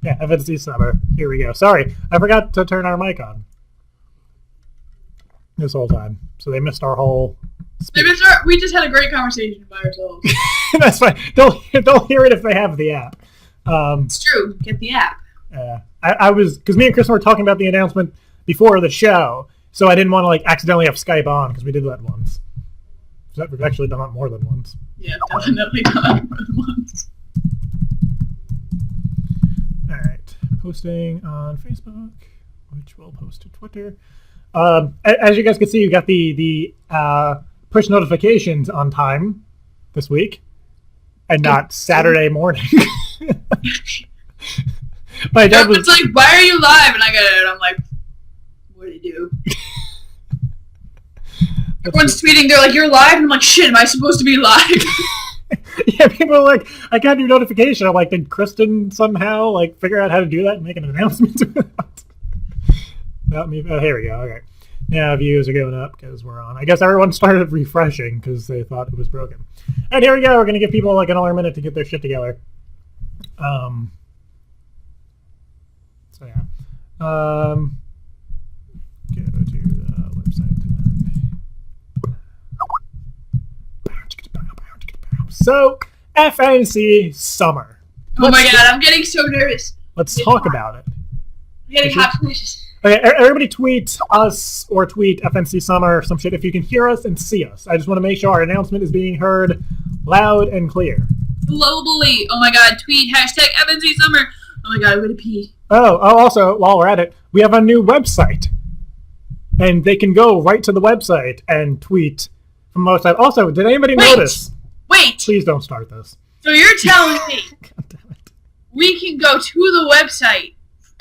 Yeah, FNC Summer. Here we go. Sorry, I forgot to turn our mic on this whole time, so they missed our whole speech. We just had a great conversation by ourselves. That's fine. They'll hear it if they have the app. It's true. Get the app. I was, because me and Kristen were talking about the announcement before the show, so I didn't want to like accidentally have Skype on, because we did that once. So we've actually done that more than once. Yeah, definitely done that more than once. All right, posting on Facebook, which we'll post to Twitter. As you guys can see, you got the push notifications on time this week, and not Saturday morning. My dad was like, "Why are you live?" And I get it, and I'm like, "What do you do?" Everyone's tweeting. They're like, "You're live," and I'm like, "Shit, am I supposed to be live?" Yeah, people are like, "I got your notification." I'm like, "Did Kristen somehow like figure out how to do that and make an announcement?" Not me. Oh, here we go. Okay, now views are going up because we're on. I guess everyone started refreshing because they thought it was broken. And here we go. We're gonna give people like another minute to get their shit together. So yeah, go to the website. So FNC Summer. Oh my god, I'm getting so nervous. Let's talk about it. I'm getting hot flashes. Okay, everybody tweet us or tweet FNC Summer or some shit if you can hear us and see us. I just want to make sure our announcement is being heard loud and clear. Globally. Oh my god, tweet hashtag FNC Summer. Oh my god, I'm gonna pee. Oh, also, while we're at it, we have a new website. And they can go right to the website and tweet from the website. Also, did anybody notice? Wait! Please don't start this. So you're telling me God damn it. we can go to the website,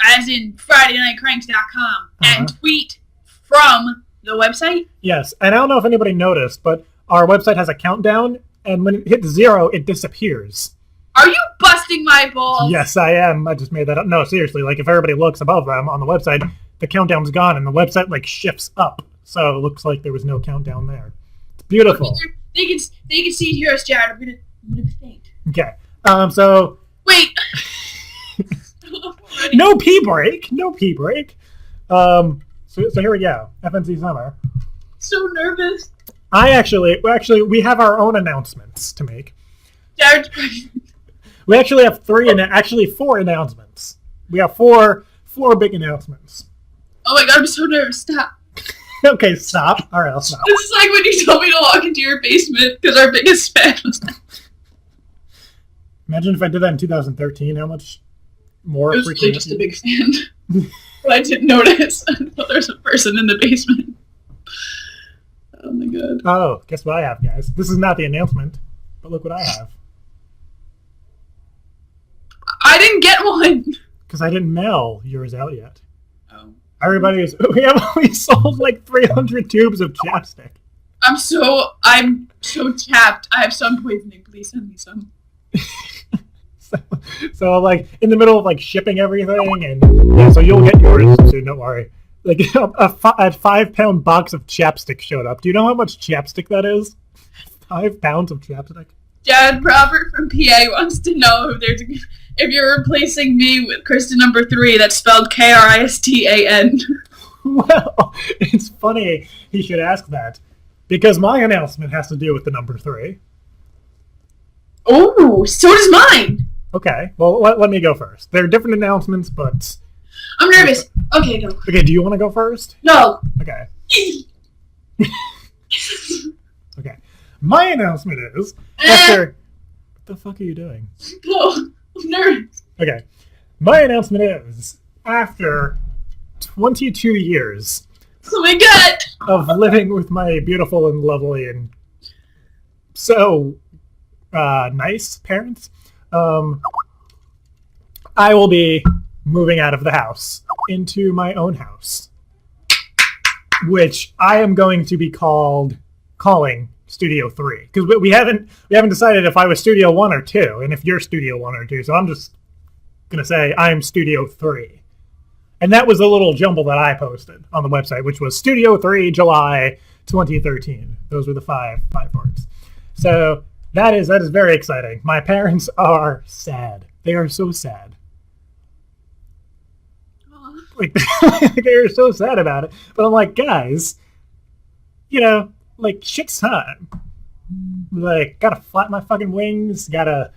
as in FridayNightCranks.com, and tweet from the website? Yes, and I don't know if anybody noticed, but our website has a countdown, and when it hits 0, it disappears. Are you busting my balls? Yes, I am. I just made that up. No, seriously, like if everybody looks above them on the website, the countdown's gone, and the website like shifts up, so it looks like there was no countdown there. It's beautiful. They can see and hear us, Jared. I'm gonna faint. Okay. So wait. No pee break. No pee break. So here we go. FNC Summer. So nervous. We have our own announcements to make. Jared. We actually have 4 announcements. We have four big announcements. Oh my god, I'm so nervous. Stop. Okay, stop. All right, I'll stop. This is like when you told me to walk into your basement because our biggest fan was that. Imagine if I did that in 2013, how much more I was really just a big fan. But I didn't notice. I thought there was a person in the basement. Oh my god. Oh, guess what I have, guys? This is not the announcement, but look what I have. I didn't get one. Because I didn't mail yours out yet. Oh. We sold like 300 tubes of chapstick. I'm so tapped. I have sun poisoning. Please send me some. so like in the middle of like shipping everything, and yeah, so you'll get yours soon. Don't worry. Like a 5-pound box of chapstick showed up. Do you know how much chapstick that is? 5 pounds of chapstick. Dad Robert from PA wants to know if you're replacing me with Kristen number 3, that's spelled Kristan. Well, it's funny he should ask that, because my announcement has to do with the number 3. Oh, so does mine. Okay, well, let me go first. They're different announcements, but... I'm nervous. Okay, go. Okay, do you want to go first? No. Okay. Okay. My announcement is, after... What the fuck are you doing? No, I'm nervous. Okay. My announcement is, after 22 years... Oh my god! ...of living with my beautiful and lovely and so nice parents, I will be moving out of the house into my own house, which I am going to be calling Studio 3, because we haven't decided if I was Studio 1 or 2, and if you're Studio 1 or 2, so I'm just gonna say I'm Studio 3. And that was a little jumble that I posted on the website, which was Studio 3 July 2013. Those were the five words. So that is very exciting. My parents are sad. They are so sad. Like, they were so sad about it. But I'm like, guys, like, shit's time. Like, gotta flap my fucking wings, gotta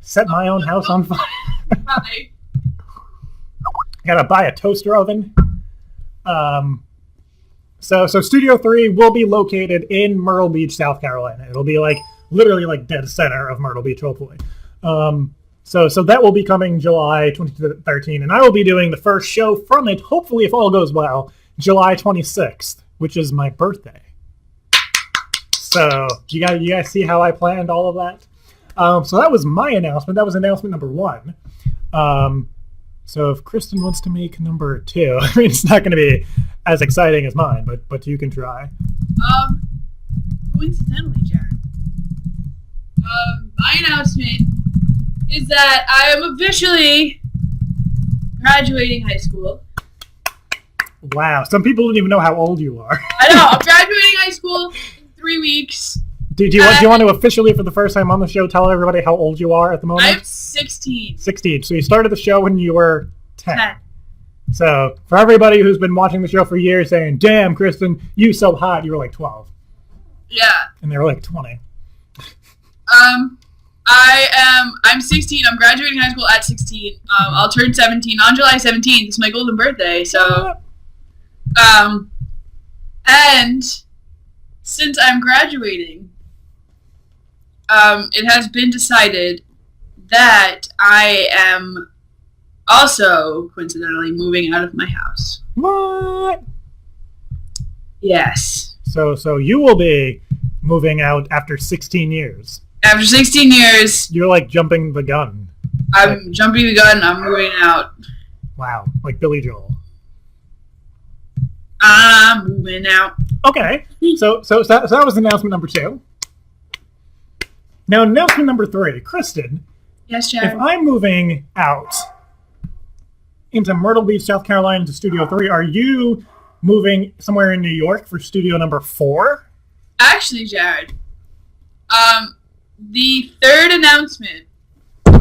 set my own house on fire. Hi. Gotta buy a toaster oven. So Studio 3 will be located in Myrtle Beach, South Carolina. It'll be like literally like dead center of Myrtle Beach, hopefully. So that will be coming July 2013, and I will be doing the first show from it, hopefully if all goes well, July 26th, which is my birthday. So you guys see how I planned all of that? So that was my announcement. That was announcement number 1. So if Kristen wants to make number 2, I mean, it's not going to be as exciting as mine, but you can try. Coincidentally, Jared, my announcement is that I am officially graduating high school. Wow, some people don't even know how old you are. I know, I'm graduating high school in 3 weeks. Do you want to officially, for the first time on the show, tell everybody how old you are at the moment? I'm 16. 16. So you started the show when you were 10. 10. So for everybody who's been watching the show for years saying, damn, Kristen, you so hot, you were like 12. Yeah. And they were like 20. I'm 16. I'm graduating high school at 16. I'll turn 17 on July 17th. It's my golden birthday, so... And since I'm graduating, it has been decided that I am also, coincidentally, moving out of my house. What? Yes. So you will be moving out after 16 years. After 16 years... You're like jumping the gun. I'm jumping the gun. I'm moving out. Wow. Like Billy Joel. I'm moving out. Okay. So that was announcement number 2. Now, announcement number 3. Kristen. Yes, Jared? If I'm moving out into Myrtle Beach, South Carolina to Studio 3, are you moving somewhere in New York for Studio number 4? Actually, Jared, the third announcement that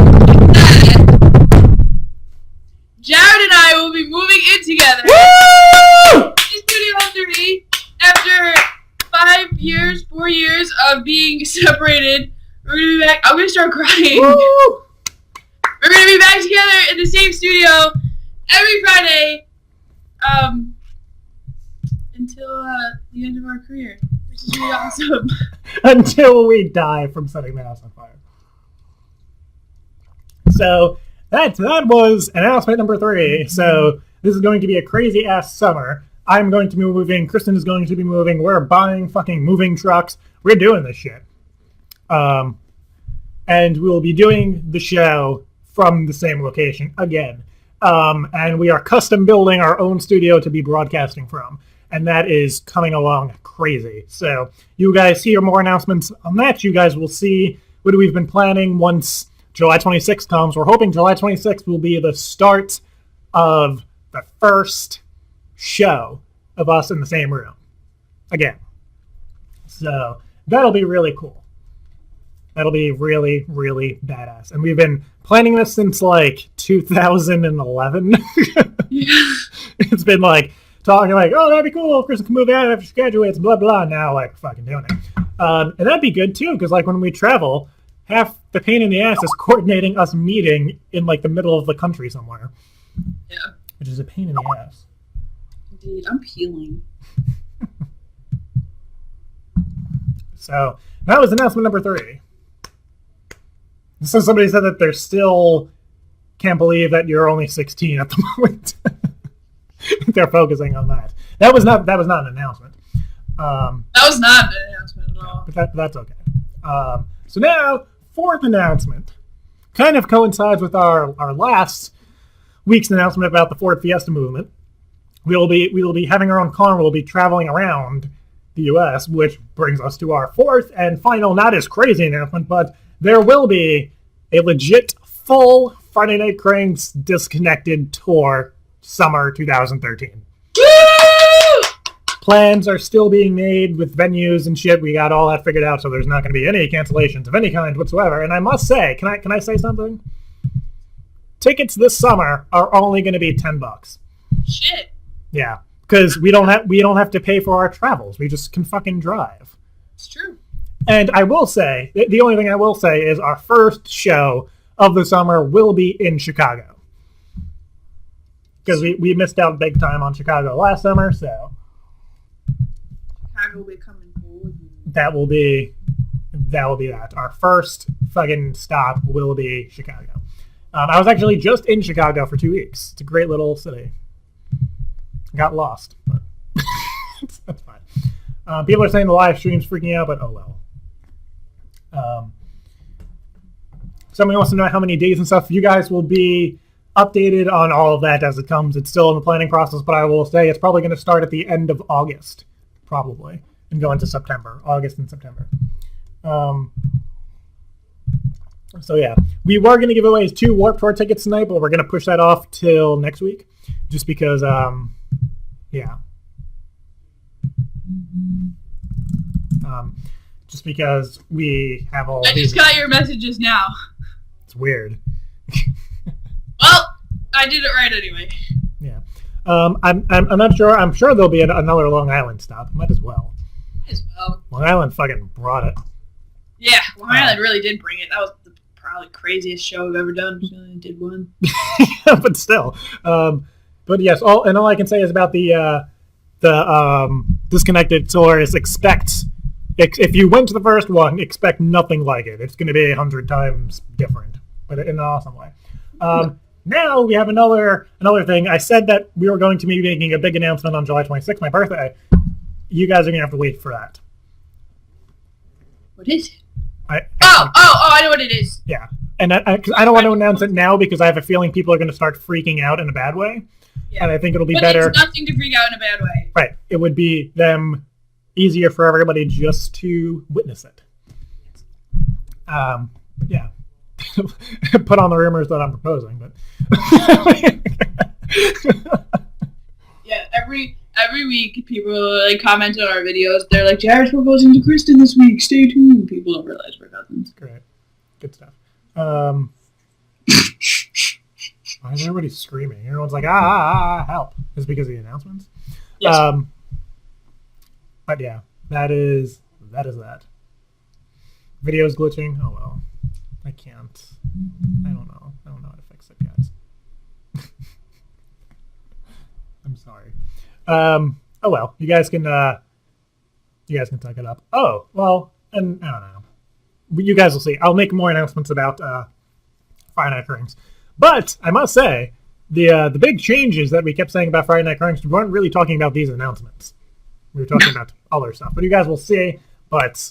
Jared and I will be moving in together Woo! in Studio 3 after 4 years of being separated. We're gonna be back. I'm gonna start crying. Woo! We're gonna be back together in the same studio every Friday, until the end of our career, which is really awesome. Until we die from setting the house on fire. So that was announcement number 3. So this is going to be a crazy ass summer. I'm going to be moving. Kristen is going to be moving. We're buying fucking moving trucks. We're doing this shit. And we'll be doing the show from the same location again. And we are custom building our own studio to be broadcasting from. And that is coming along crazy. So you guys hear more announcements on that. You guys will see what we've been planning once July 26th comes. We're hoping July 26th will be the start of the first show of us in the same room again. So that'll be really cool. That'll be really, really badass. And we've been planning this since like 2011. It's been like talking like, oh, that'd be cool. Kristen can move out after she graduates, blah, blah. Now, like, fucking doing it. And that'd be good, too, because, like, when we travel, half the pain in the ass is coordinating us meeting in, like, the middle of the country somewhere. Yeah. Which is a pain in the ass. Indeed. I'm peeling. So, that was announcement number 3. So somebody said that they're still can't believe that you're only 16 at the moment. They're focusing on that. That was not an announcement. That was not an announcement at all. But that's okay. So now, 4th announcement kind of coincides with our last week's announcement about the Ford Fiesta movement. We will be having our own car. We'll be traveling around the U.S., which brings us to our 4th and final, not as crazy announcement, but there will be a legit full Friday Night Cranks Disconnected tour summer 2013. Woo! Plans are still being made with venues and shit. We got all that figured out, so there's not going to be any cancellations of any kind whatsoever. And I must say, can I say something? Tickets this summer are only going to be $10. Shit. Yeah, because we don't have to pay for our travels. We just can fucking drive. It's true. And I will say, the only thing I will say is our first show of the summer will be in Chicago. Because we missed out big time on Chicago last summer, so Chicago will be coming forward. that will be that. Our first fucking stop will be Chicago. I was actually just in Chicago for 2 weeks. It's a great little city. Got lost, but that's fine. People are saying the live stream's freaking out, but oh well. Somebody wants to know how many days and stuff. You guys will be updated on all of that as it comes. It's still in the planning process, but I will say it's probably going to start at the end of August, probably, and go into September, August and September. So yeah, we were going to give away 2 Warped Tour tickets tonight, but we're going to push that off till next week, just because, yeah. Just because we have all. I just got your messages now. It's weird. Well, I did it right anyway. Yeah. I'm not sure. I'm sure there'll be another Long Island stop. Might as well. Might as well. Long Island fucking brought it. Yeah, Long Island really did bring it. That was the probably craziest show I've ever done. I did one. But still. But yes, all I can say is about the Disconnected Solaris expect. If you went to the first one, expect nothing like it. It's going to be 100 times different, but in an awesome way. Now we have another thing. I said that we were going to be making a big announcement on July 26th, my birthday. You guys are going to have to wait for that. What is it? I know what it is. Yeah, and I don't want to announce it now because I have a feeling people are going to start freaking out in a bad way. Yeah. And I think it'll be better. It's nothing to freak out in a bad way. Right. It would be them easier for everybody just to witness it. Yeah. Put on the rumors that I'm proposing, but yeah, every week people like comment on our videos. They're like, Jared's proposing to Kristen this week. Stay tuned. People don't realize we're cousins. Great. Good stuff. Why is everybody screaming? Everyone's like, help. Is it because of the announcements? Yes. But yeah, that is that. Video's glitching. Oh well. I can't. I don't know how to fix it, guys. I'm sorry. Oh well. You guys can tuck it up. Oh, well, and I don't know. You guys will see. I'll make more announcements about Friday Night Rings. But I must say, the big changes that we kept saying about Friday Night Rings, we weren't really talking about these announcements. We were talking about other stuff. But you guys will see. But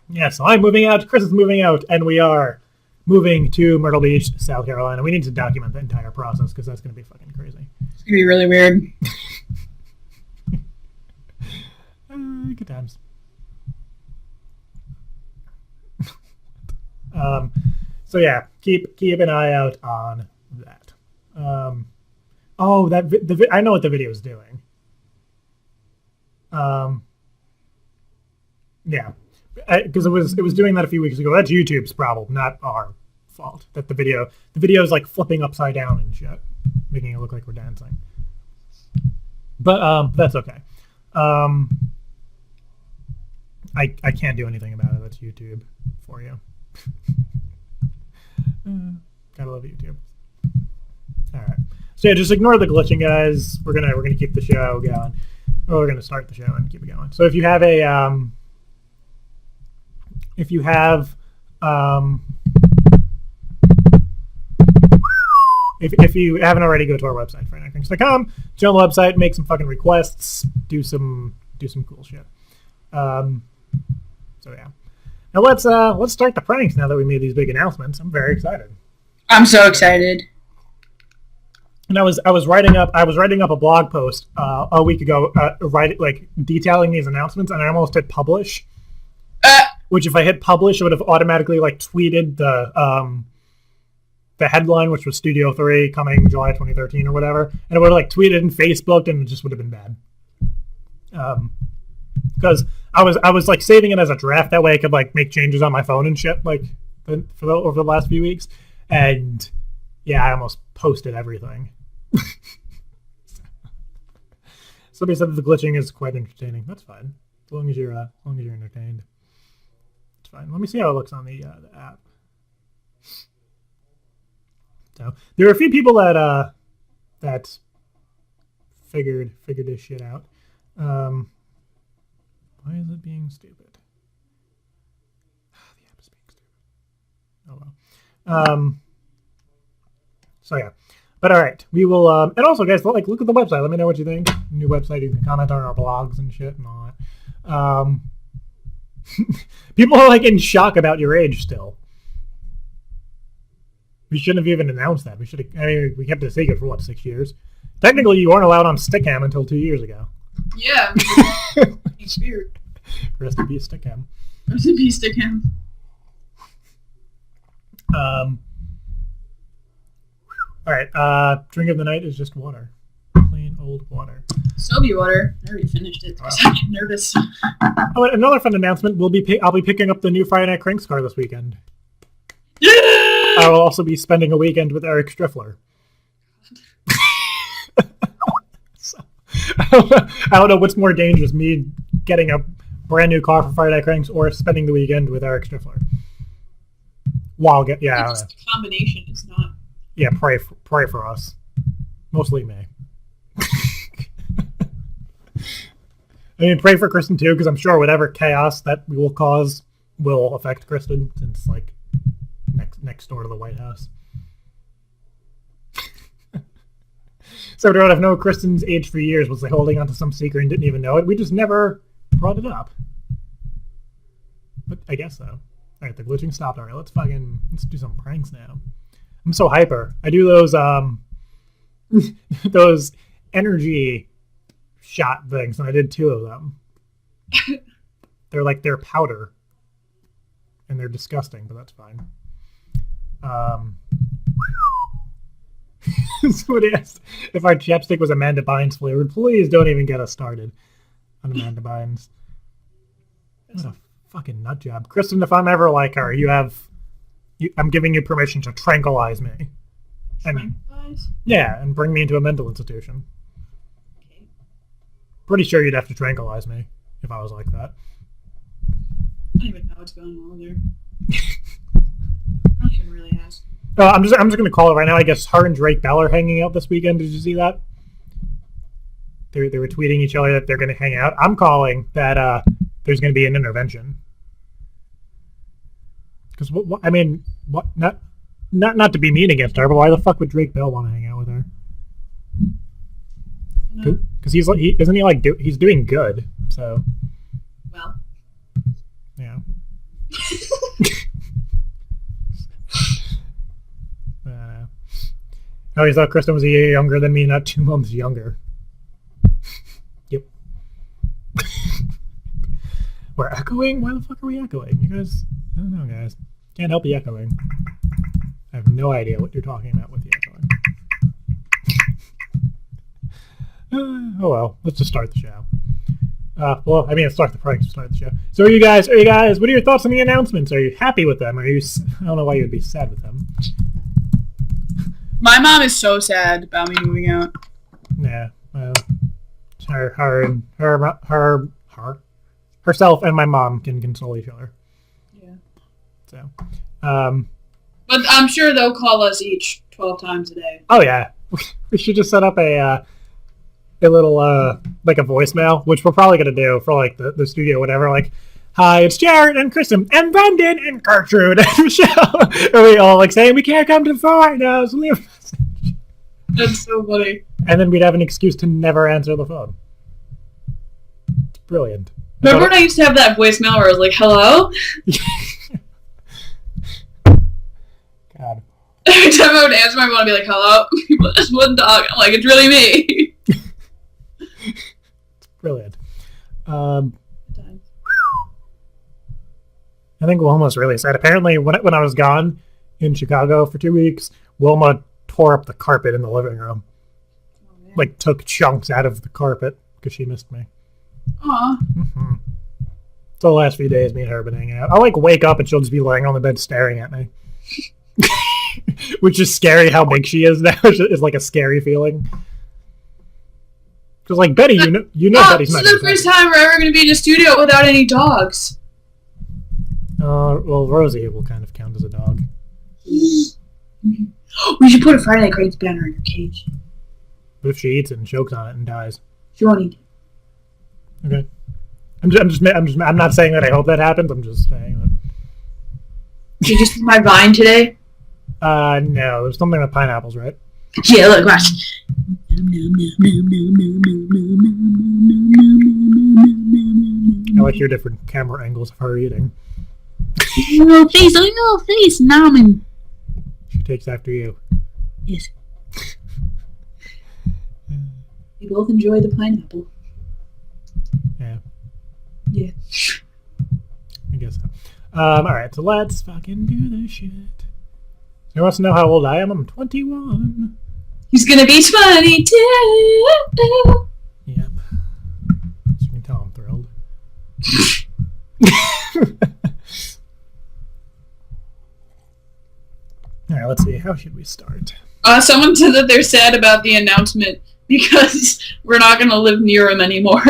yeah, so I'm moving out, Chris is moving out, and we are moving to Myrtle Beach, South Carolina. We need to document the entire process because that's going to be fucking crazy. It's going to be really weird. Good times. So yeah, keep an eye out on that. I know what the video is doing. Yeah, because it was doing that a few weeks ago. That's YouTube's problem, not our fault. That the video is like flipping upside down and shit, making it look like we're dancing. But that's okay. I can't do anything about it. That's YouTube for you. Gotta love YouTube. All right. So yeah, just ignore the glitching, guys. We're gonna keep the show going. Well, we're gonna start the show and keep it going. So if you have if you haven't already, go to our website, FridayNightRings.com. Join the website, make some fucking requests, do some cool shit. So yeah. Now let's start the pranks. Now that we made these big announcements, I'm very excited. I'm so excited. And I was writing up a blog post a week ago, detailing these announcements, and I almost hit publish. Which, if I hit publish, it would have automatically tweeted the headline, which was Studio 3 coming July 2013 or whatever, and it would have tweeted and Facebooked, and it just would have been bad. Because I was saving it as a draft, that way I could make changes on my phone and shit over the last few weeks, and yeah, I almost posted everything. Somebody said that the glitching is quite entertaining. That's fine. As long as you're entertained. It's fine. Let me see how it looks on the app. So there are a few people that figured this shit out. Why is it being stupid? The app is being stupid. Oh well. So yeah. But all right, we will. And also, guys, look at the website. Let me know what you think. New website. You can comment on our blogs and shit and all that. People are in shock about your age still. We shouldn't have even announced that. We should have. I mean, we kept it a secret for 6 years. Technically, you weren't allowed on Stickam until 2 years ago. Yeah. Spirit. Rest in peace, Stickam. Rest in peace, Stickam. All right. Drink of the night is just water. Plain old water. Soapy water. I already finished it because I get nervous. Oh, and another fun announcement. I'll be picking up the new Friday Night Cranks car this weekend. Yeah! I will also be spending a weekend with Eric Striffler. So, I don't know what's more dangerous, me getting a brand new car for Friday Night Cranks or spending the weekend with Eric Striffler. It's just a combination. It's not. Yeah, pray for us. Mostly me. I mean, pray for Kristen too, because I'm sure whatever chaos that we will cause will affect Kristen, since next door to the White House. So we don't have no Kristen's age for years was holding onto some secret and didn't even know it. We just never brought it up. But I guess so. All right, the glitching stopped. All right, let's do some pranks now. I'm so hyper. I do those those energy shot things, and I did 2 of them. They're powder, and they're disgusting, but that's fine. Somebody asked if our chapstick was Amanda Bynes flavored. Please don't even get us started on Amanda Bynes. What a fucking nut job, Kristen. If I'm ever like her, I'm giving you permission to tranquilize me. Tranquilize? Yeah, and bring me into a mental institution. Okay. Pretty sure you'd have to tranquilize me if I was like that. I don't even know what's going on there. I don't even really ask. I'm just gonna call it right now. I guess her and Drake Bell are hanging out this weekend. Did you see that? They were tweeting each other that they're gonna hang out. I'm calling that there's gonna be an intervention. Because I mean, what? Not to be mean against her, but why the fuck would Drake Bell want to hang out with her? Because he's he's doing good. So. Well. Yeah. Oh, he thought Kristen was a year younger than me, not 2 months younger. Yep. We're echoing? Why the fuck are we echoing? You guys, I don't know, guys. Can't help the echoing. I have no idea what you're talking about with the echoing. Oh well, let's just start the show. Well, I mean, start the pranks, start the show. So, are you guys? What are your thoughts on the announcements? Are you happy with them? I don't know why you'd be sad with them. My mom is so sad about me moving out. Yeah, well, herself and my mom can console each other. Yeah. So, but I'm sure they'll call us each 12 times a day. Oh yeah, we should just set up a little like a voicemail, which we're probably gonna do for the studio, or whatever. Like, hi, it's Jared and Kristen and Brendan and Gertrude and Michelle. And we all saying we can't come to the phone right now, so leave a message. That's so funny. And then we'd have an excuse to never answer the phone. It's brilliant. Remember when I used to have that voicemail where I was like, hello? God. Every time I would answer, my phone would be like, hello? People just wouldn't talk. I'm like, it's really me. It's brilliant. I think Wilma's really sad. Apparently, when I was gone in Chicago for 2 weeks, Wilma tore up the carpet in the living room. Oh, took chunks out of the carpet because she missed me. Aw. Mm-hmm. So the last few days, me and her have been hanging out. I'll wake up and she'll just be laying on the bed staring at me. Which is scary how big she is now. It's a scary feeling. Because like Betty, you know Betty's this not. is the first time we're ever going to be in a studio without any dogs. Well, Rosie will kind of count as a dog. We should put a Friday Night Cranes banner in her cage. What if she eats it and chokes on it and dies? She won't eat it. Okay. I'm not saying that I hope that happens. I'm just saying that. Did you just see my Vine today? No. There's something with pineapples, right? Yeah, look, watch. I like your different camera angles of her eating. No face, no face, nomin. She takes after you. Yes. We both enjoy the pineapple. Yeah. Yeah. I guess so. Alright, so let's fucking do this shit. Who wants to know how old I am? I'm 21. He's gonna be 22. Yep. So you can tell I'm thrilled. Alright, let's see. How should we start? Someone said that they're sad about the announcement because we're not gonna live near him anymore.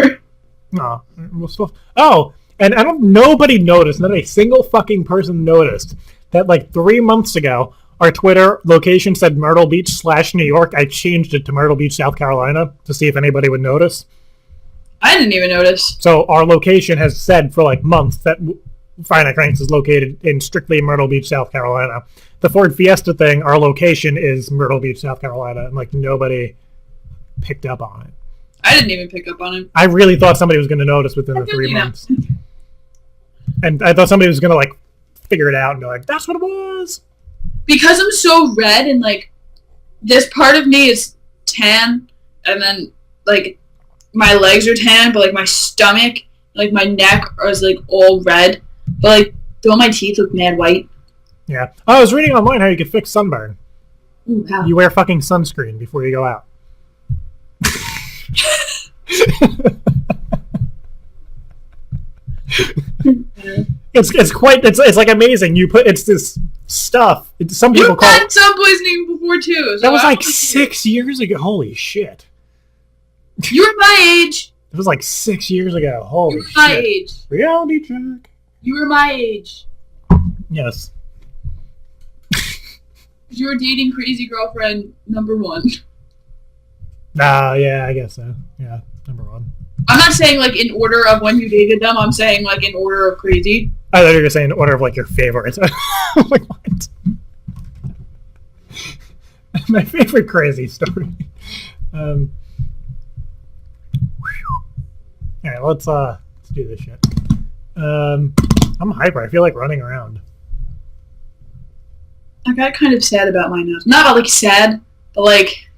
Oh, we'll still... Oh, and nobody noticed, not a single fucking person noticed that like 3 months ago, our Twitter location said Myrtle Beach / New York. I changed it to Myrtle Beach, South Carolina to see if anybody would notice. I didn't even notice. So our location has said for like months that Friday Night Cranks is located in strictly Myrtle Beach, South Carolina. The Ford Fiesta thing, our location is Myrtle Beach, South Carolina, and like nobody picked up on it. I didn't even pick up on it. I really thought somebody was going to notice within the 3 months. And I thought somebody was going to like figure it out and be like, that's what it was. Because I'm so red and like this part of me is tan and then like my legs are tan, but like my stomach, like my neck is like all red, but like all my teeth look mad white. Yeah. Oh, I was reading online how you could fix sunburn. Ooh, how? You wear fucking sunscreen before you go out. It's like amazing. It's this stuff. Some people call it sun poisoning before too. So that was like 6 years ago. Holy shit! You were my age. It was like 6 years ago. Holy shit! You were my age. Reality check. You were my age. Yes. You were dating crazy girlfriend number 1. Yeah, I guess so. Yeah, number 1. I'm not saying like in order of when you dated them. I'm saying like in order of crazy. I thought you were saying in order of like your favorites. I'm like, what? My favorite crazy story. All right, let's do this shit. I'm hyper. I feel like running around. I got kind of sad about my nose. Not like sad, but like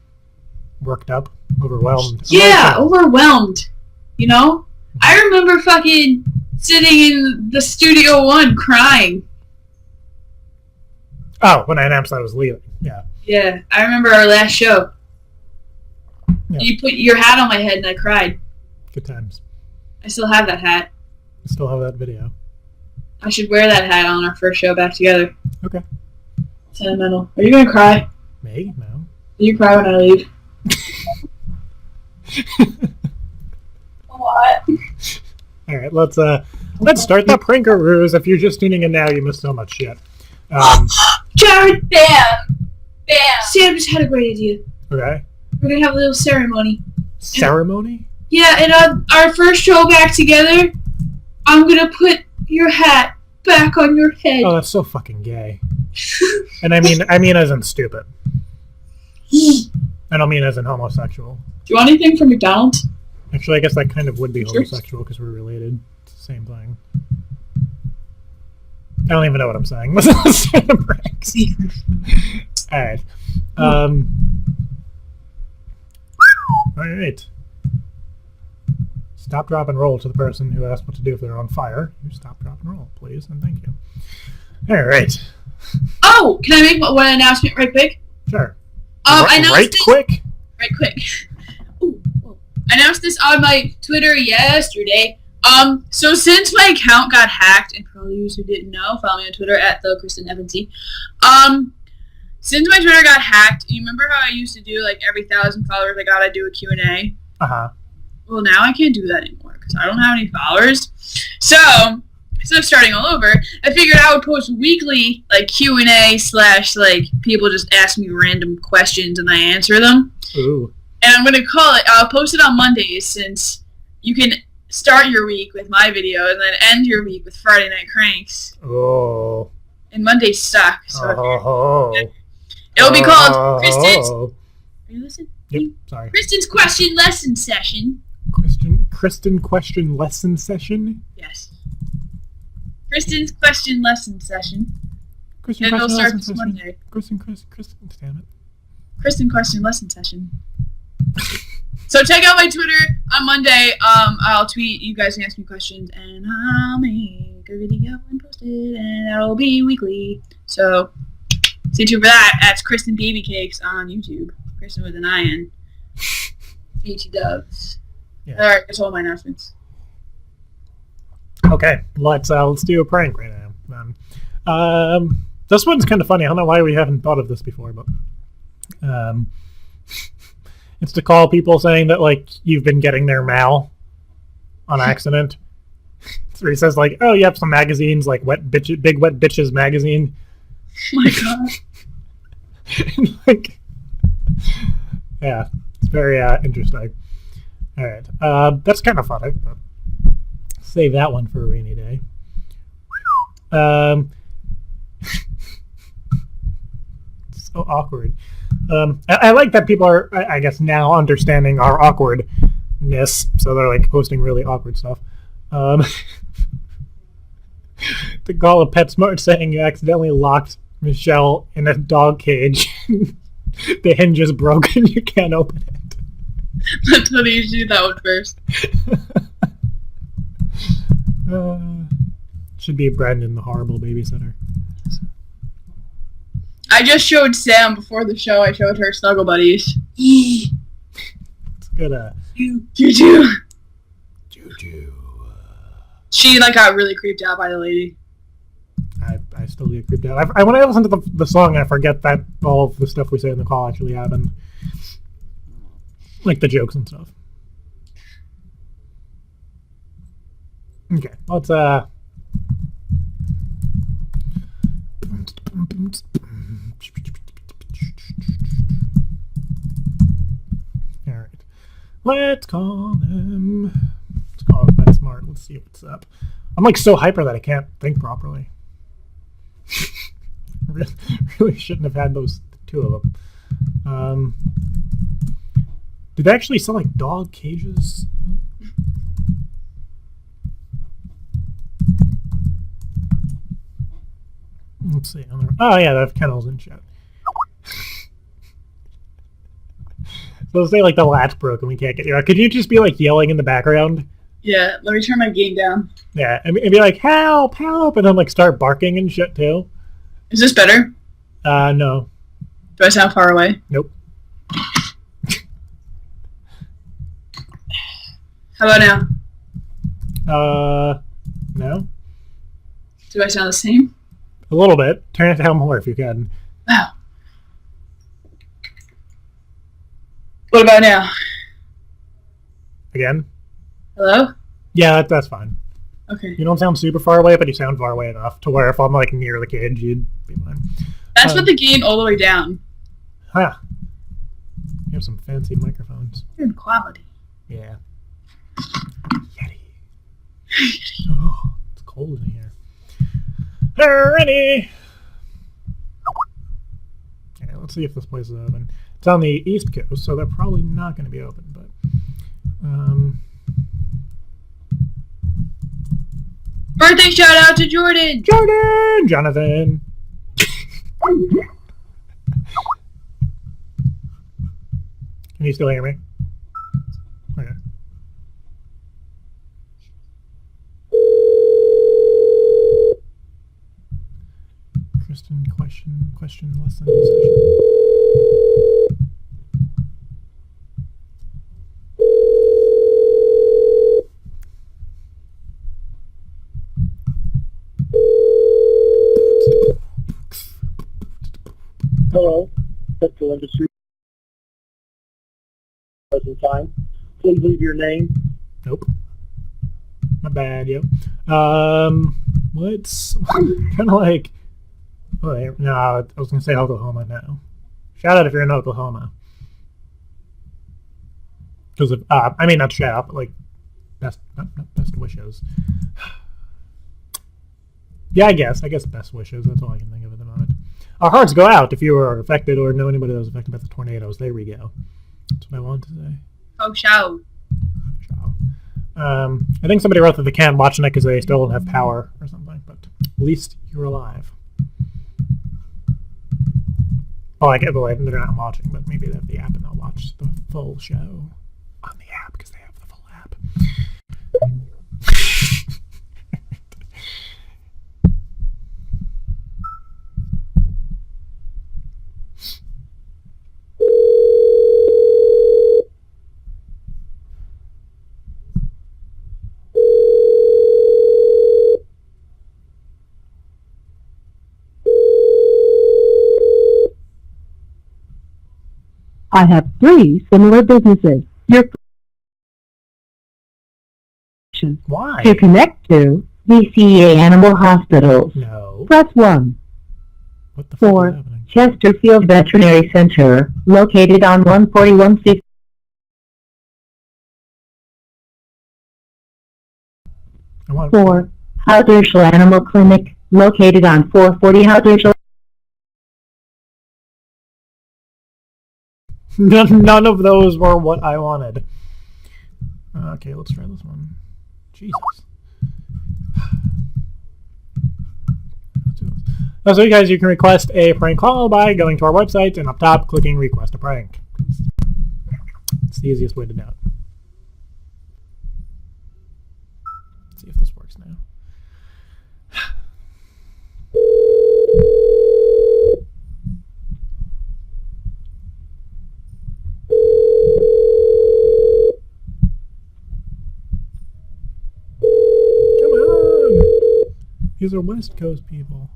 worked up, overwhelmed. Yeah, overwhelmed. You know? I remember fucking sitting in the Studio One crying. Oh, when I announced I was leaving. Yeah. Yeah, I remember our last show. Yeah. You put your hat on my head and I cried. Good times. I still have that hat. I still have that video. I should wear that hat on our first show back together. Okay. Sentimental. Are you gonna cry? Me? No. Do you cry when I leave? What? All right, let's start the prankaroos. If you're just tuning in now, you missed so much shit. Jared, bam! Sam just had a great idea. Okay. We're gonna have a little ceremony. Ceremony? Yeah, and our first show back together, I'm gonna put your hat back on your head. Oh, that's so fucking gay. And I mean as in stupid. I don't mean as in homosexual. Do you want anything from McDonald's? Actually, I guess that kind of would be homosexual because we're related. It's the same thing. I don't even know what I'm saying. Let's start the pranks. Alright. Alright. Stop, drop, and roll to the person who asked what to do if they're on fire. You stop, drop, and roll, please, and thank you. Alright. Oh! Can I make one announcement right quick? Sure. I announced right quick? Right quick. Ooh. I announced this on my Twitter yesterday. So since my account got hacked, and for all you who didn't know, follow me on Twitter at @TheKristenFNC. Since my Twitter got hacked, you remember how I used to do like every 1,000 followers I gotta do a Q&A? Uh-huh. well, now I can't do that anymore because I don't have any followers. So instead of starting all over, I figured I would post weekly like Q&A / like people just ask me random questions and I answer them. Ooh. And I'm gonna call it. I'll post it on Mondays since you can start your week with my video and then end your week with Friday Night Cranks. Oh. And Mondays suck. So it'll be Oh. called Kristen's. Are you listening? Yep. Sorry. Kristen's question lesson session. Kristen question lesson session. Yes. Kristen's question lesson session. Kristen And it'll question start lesson this session. Monday. Kristen, damn it. Kristen question lesson session. So check out my Twitter on Monday. I'll tweet. You guys can ask me questions, and I'll make a video and post it, and that'll be weekly. So stay tuned for that. That's Kristen Baby Cakes on YouTube. Kristen with an I-N. BT Dubs. Yeah. All right, that's all my announcements. Okay, let's do a prank right now. This one's kind of funny. I don't know why we haven't thought of this before, but it's to call people saying that like you've been getting their mail on accident. So he says like, "Oh, you have some magazines like Big Wet Bitches magazine." Oh my god. Like, yeah, it's very interesting. All right, that's kind of funny. But save that one for a rainy day. So awkward. I like that people are, I guess, now understanding our awkwardness, so they're like posting really awkward stuff. To call a PetSmart saying you accidentally locked Michelle in a dog cage. The hinge is broken. You can't open it. That's funny. You should do that one first. Should be Brandon, the horrible babysitter. I just showed Sam before the show. I showed her Snuggle Buddies. It's good. Juju. Juju. She like got really creeped out by the lady. I still get creeped out. When I listen to the song, I forget that all of the stuff we say in the call actually happened. Like the jokes and stuff. Okay, let's Alright. Let's call them. Let's call it PetSmart. Let's see what's up. I'm like so hyper that I can't think properly. Really shouldn't have had those two of them. Do they actually sell like dog cages? Let's see. Oh yeah, they have kennels and shit. So say like the latch broke and we can't get you out. Could you just be like yelling in the background? Yeah, let me turn my game down. Yeah, and be like, help, help, and then like start barking and shit too. Is this better? No. Do I sound far away? Nope. How about now? No. Do I sound the same? A little bit. Turn it down more if you can. Wow. What about now? Again? Hello? Yeah, that's fine. Okay. You don't sound super far away, but you sound far away enough to where if I'm like near the cage, you'd be fine. That's with the gain all the way down. Huh. You have some fancy microphones. Good quality. Yeah. Yeti. Oh, it's cold in here. Alrighty. Okay, let's see if this place is open. It's on the East Coast, so they're probably not going to be open, but... Birthday shout out to Jordan! Jordan! Jonathan! Can you still hear me? Okay. Kristen, question lesson session. Hello, Central Industry. Present time, please leave your name? Nope. My bad, yo. What's kind of like? Oh, no, I was gonna say Oklahoma now. Shout out if you're in Oklahoma. Because of, I mean, not shout out, but like best wishes. Yeah, I guess best wishes. That's all I can think of at the moment. Our hearts go out if you were affected or know anybody that was affected by the tornadoes. There we go. That's what I wanted to say. Oh, show. I think somebody wrote that they can't watch it because they still don't have power or something, but at least you're alive. Oh, I get the way they're not watching, but maybe they have the app and they'll watch the full show on the app because they have the full app. I have 3 similar businesses. Your Why? to connect to VCA Animal Hospitals. No. Press 1. What the fuck is For happening? Chesterfield Veterinary Center, located on 14150. I want For Hauterischl Animal Clinic, located on 440 Hauterischl. None of those were what I wanted. Okay, let's try this one. Jesus. Let's do this. So you guys, you can request a prank call by going to our website and up top clicking request a prank. It's the easiest way to do it. Let's see if this works now. Come on! These are West Coast people.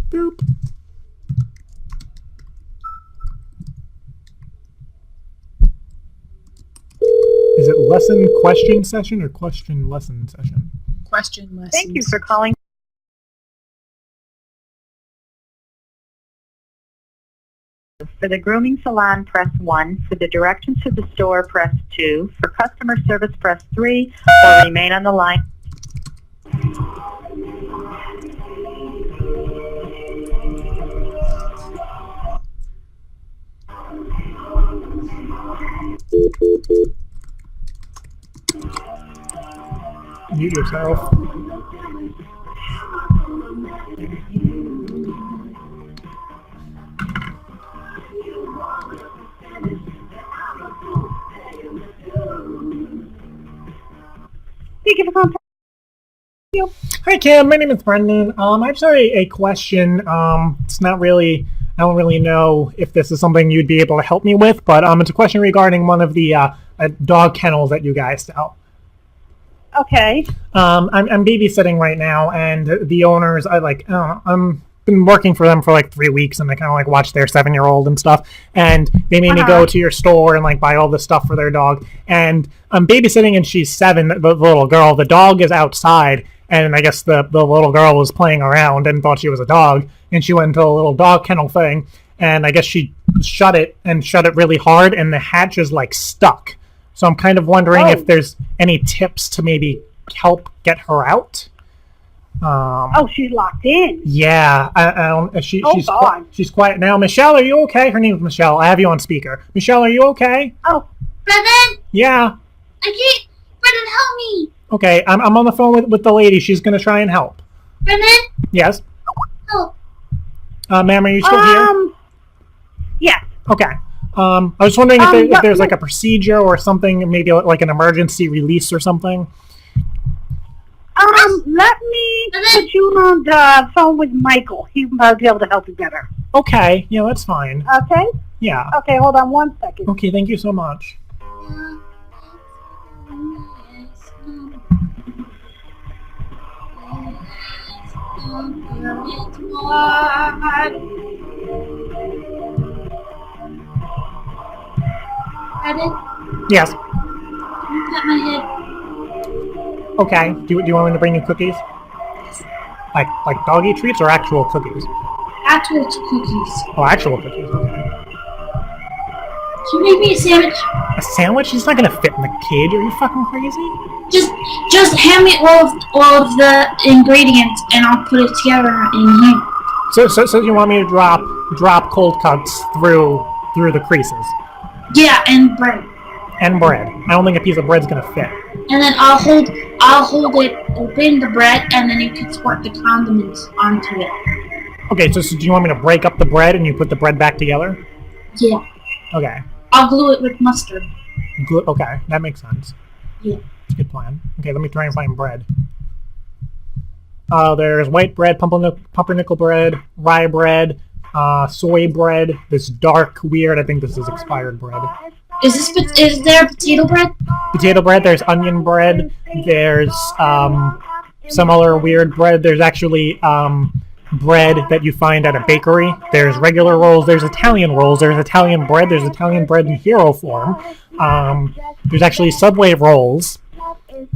Boop. Is it lesson question session or question lesson session? Question lessons. Thank you for calling. For the grooming salon, press 1. For the directions to the store, press 2. For customer service, press 3. Or remain on the line. Mute yourself. Thank you for contacting. Hi Cam, my name is Brendan. I just have a question. It's not really, I don't really know if this is something you'd be able to help me with, but it's a question regarding one of the dog kennels that you guys sell. Okay. I'm babysitting right now, and the owners, I'm been working for them for like 3 weeks, and I kind of like watch their 7-year-old and stuff, and they made me go to your store and like buy all this stuff for their dog, and I'm babysitting, and she's 7, the little girl. The dog is outside, and I guess the little girl was playing around and thought she was a dog, and she went into a little dog kennel thing, and I guess she shut it really hard, and the hatch is like stuck. So I'm kind of wondering if there's any tips to maybe help get her out. She's locked in. Yeah, I don't. She's quiet now. Michelle, are you okay? Her name's Michelle. I have you on speaker. Michelle, are you okay? Oh, Brendan! Yeah. I can't. Brendan, help me! Okay, I'm on the phone with the lady. She's gonna try and help. Brennan? Yes. Oh. Ma'am, are you still here? Yes. Okay. I was wondering if there's yeah. like a procedure or something, maybe like an emergency release or something. Let me put you on the phone with Michael. He might be able to help you better. Okay. Yeah, that's fine. Okay? Yeah. Okay, hold on 1 second. Okay, thank you so much. Brennan? Yes. Pat my head. Okay. Do you want me to bring you cookies? Like doggy treats or actual cookies? Actual cookies. Oh, actual cookies. Okay. Can you make me a sandwich? A sandwich? It's not gonna fit in the cage. Are you fucking crazy? Just hand me all of the ingredients and I'll put it together in here. So you want me to drop cold cuts through the creases Yeah, and bread. and bread? I don't think a piece of bread's gonna fit. And then I'll hold it open, the bread, and then you can squirt the condiments onto it. Okay, so do you want me to break up the bread and you put the bread back together? Yeah. Okay. I'll glue it with mustard. Okay, that makes sense. Yeah. It's a good plan. Okay, let me try and find bread. There's white bread, pumpernickel bread, rye bread, soy bread, this dark, weird, I think this is expired bread. Is there potato bread? Potato bread, there's onion bread, there's some other weird bread. There's actually bread that you find at a bakery. There's regular rolls, there's Italian rolls, there's Italian bread in hero form. There's actually Subway rolls.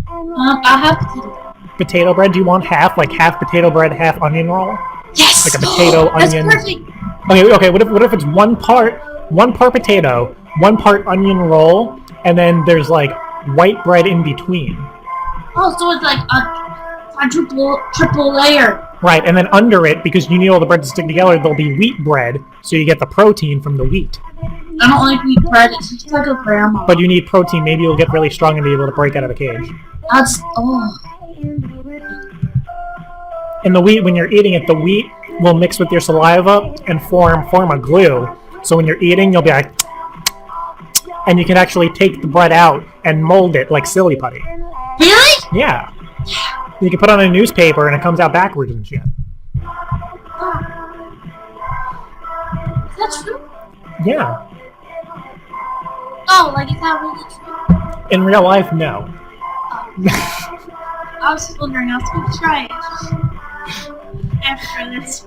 I'll have potato bread. Potato bread, do you want half potato bread, half onion roll? Yes! Like a potato, onion. That's perfect! Okay, what if it's one part potato, 1 part onion roll, and then there's like white bread in between. Oh, so it's like a triple layer. Right, and then under it, because you need all the bread to stick together, there'll be wheat bread, so you get the protein from the wheat. I don't like wheat bread, it's just like a grandma. But you need protein, maybe you'll get really strong and be able to break out of the cage. And the wheat, when you're eating it, the wheat will mix with your saliva and form a glue. So when you're eating, you'll be like, and you can actually take the bread out and mold it like silly putty. Really? Yeah. You can put on a newspaper and it comes out backwards and shit. That's true? Yeah. Oh, like is that really true? In real life, no. I was just wondering, I was going to try it. After this.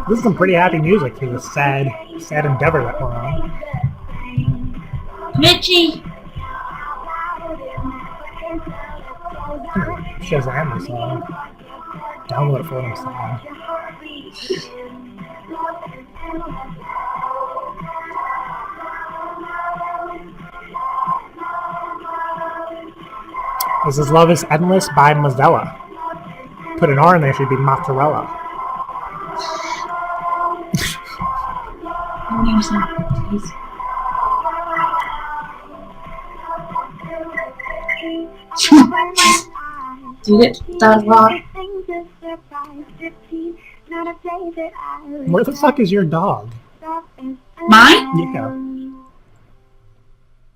This is some pretty happy music for this sad endeavor that we're on. Mitchie! Shazam this song. Download it for them song. This is Love is Endless by Mozilla. Put an R in there, should be mozzarella. Dude, that rock. Where the fuck is your dog? Mine? Yeah.